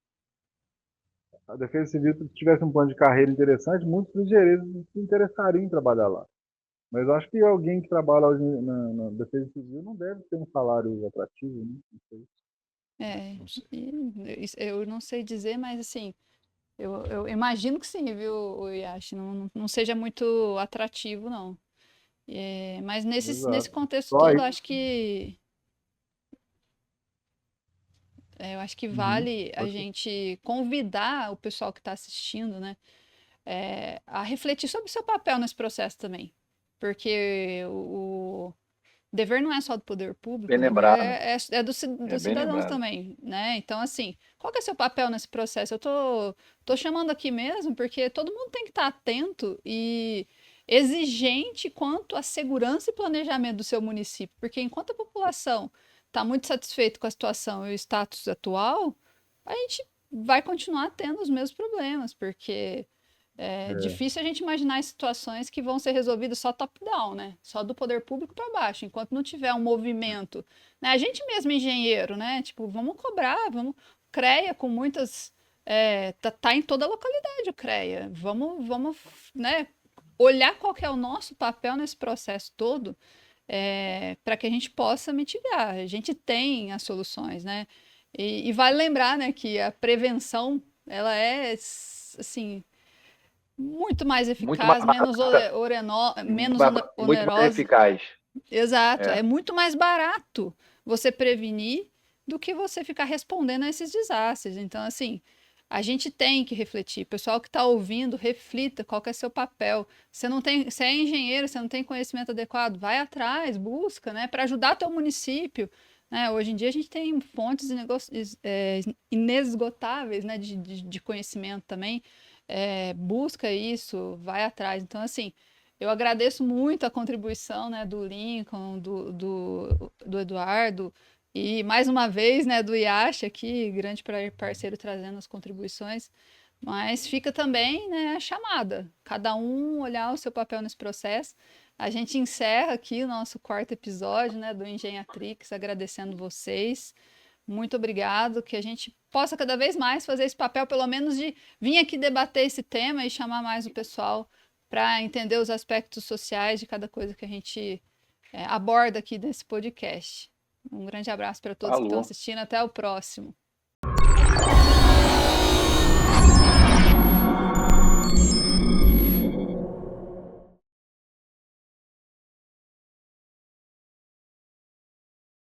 A Defesa Civil, se tivesse um plano de carreira interessante, muitos engenheiros se interessariam em trabalhar lá. Mas eu acho que alguém que trabalha hoje na Defesa Civil não deve ter um salário atrativo, né? Eu não sei dizer, mas assim, eu imagino que sim, viu, Yash? Não seja muito atrativo, não. Mas nesse contexto Só todo, isso. eu acho que vale a gente convidar o pessoal que está assistindo, né, a refletir sobre o seu papel nesse processo também. Porque o dever não é só do poder público, Bem lembrado. é dos cidadãos também, né? Então, assim, qual que é o seu papel nesse processo? Eu tô chamando aqui mesmo porque todo mundo tem que estar atento e exigente quanto à segurança e planejamento do seu município, porque enquanto a população está muito satisfeita com a situação e o status atual, a gente vai continuar tendo os mesmos problemas, porque é difícil a gente imaginar situações que vão ser resolvidas só top-down, né? Só do poder público para baixo, enquanto não tiver um movimento, né? A gente mesmo engenheiro, né? Tipo, vamos cobrar, vamos CREA com muitas... tá em toda a localidade o CREA. Vamos, né, olhar qual que é o nosso papel nesse processo todo, para que a gente possa mitigar. A gente tem as soluções, né? E vale lembrar, né, que a prevenção, ela é, assim, muito mais Muito mais eficaz, menos muito mais onerosa. eficaz. Exato, é muito mais barato você prevenir do que você ficar respondendo a esses desastres. Então, assim, a gente tem que refletir. Pessoal que está ouvindo, reflita qual que é seu papel. Você é engenheiro, você não tem conhecimento adequado, vai atrás, busca, né, para ajudar teu município. Né? Hoje em dia a gente tem fontes inesgotáveis, né, de conhecimento também. Busca isso, vai atrás. Então, assim, eu agradeço muito a contribuição, né, do Lincoln, do Eduardo, e mais uma vez, né, do Yash aqui, grande parceiro trazendo as contribuições. Mas fica também, né, a chamada, cada um olhar o seu papel nesse processo. A gente encerra aqui o nosso 4º episódio, né, do Engenhatrix, agradecendo vocês. Muito obrigado, que a gente possa cada vez mais fazer esse papel, pelo menos de vir aqui debater esse tema e chamar mais o pessoal para entender os aspectos sociais de cada coisa que a gente aborda aqui nesse podcast. Um grande abraço para todos que estão assistindo. Até o próximo.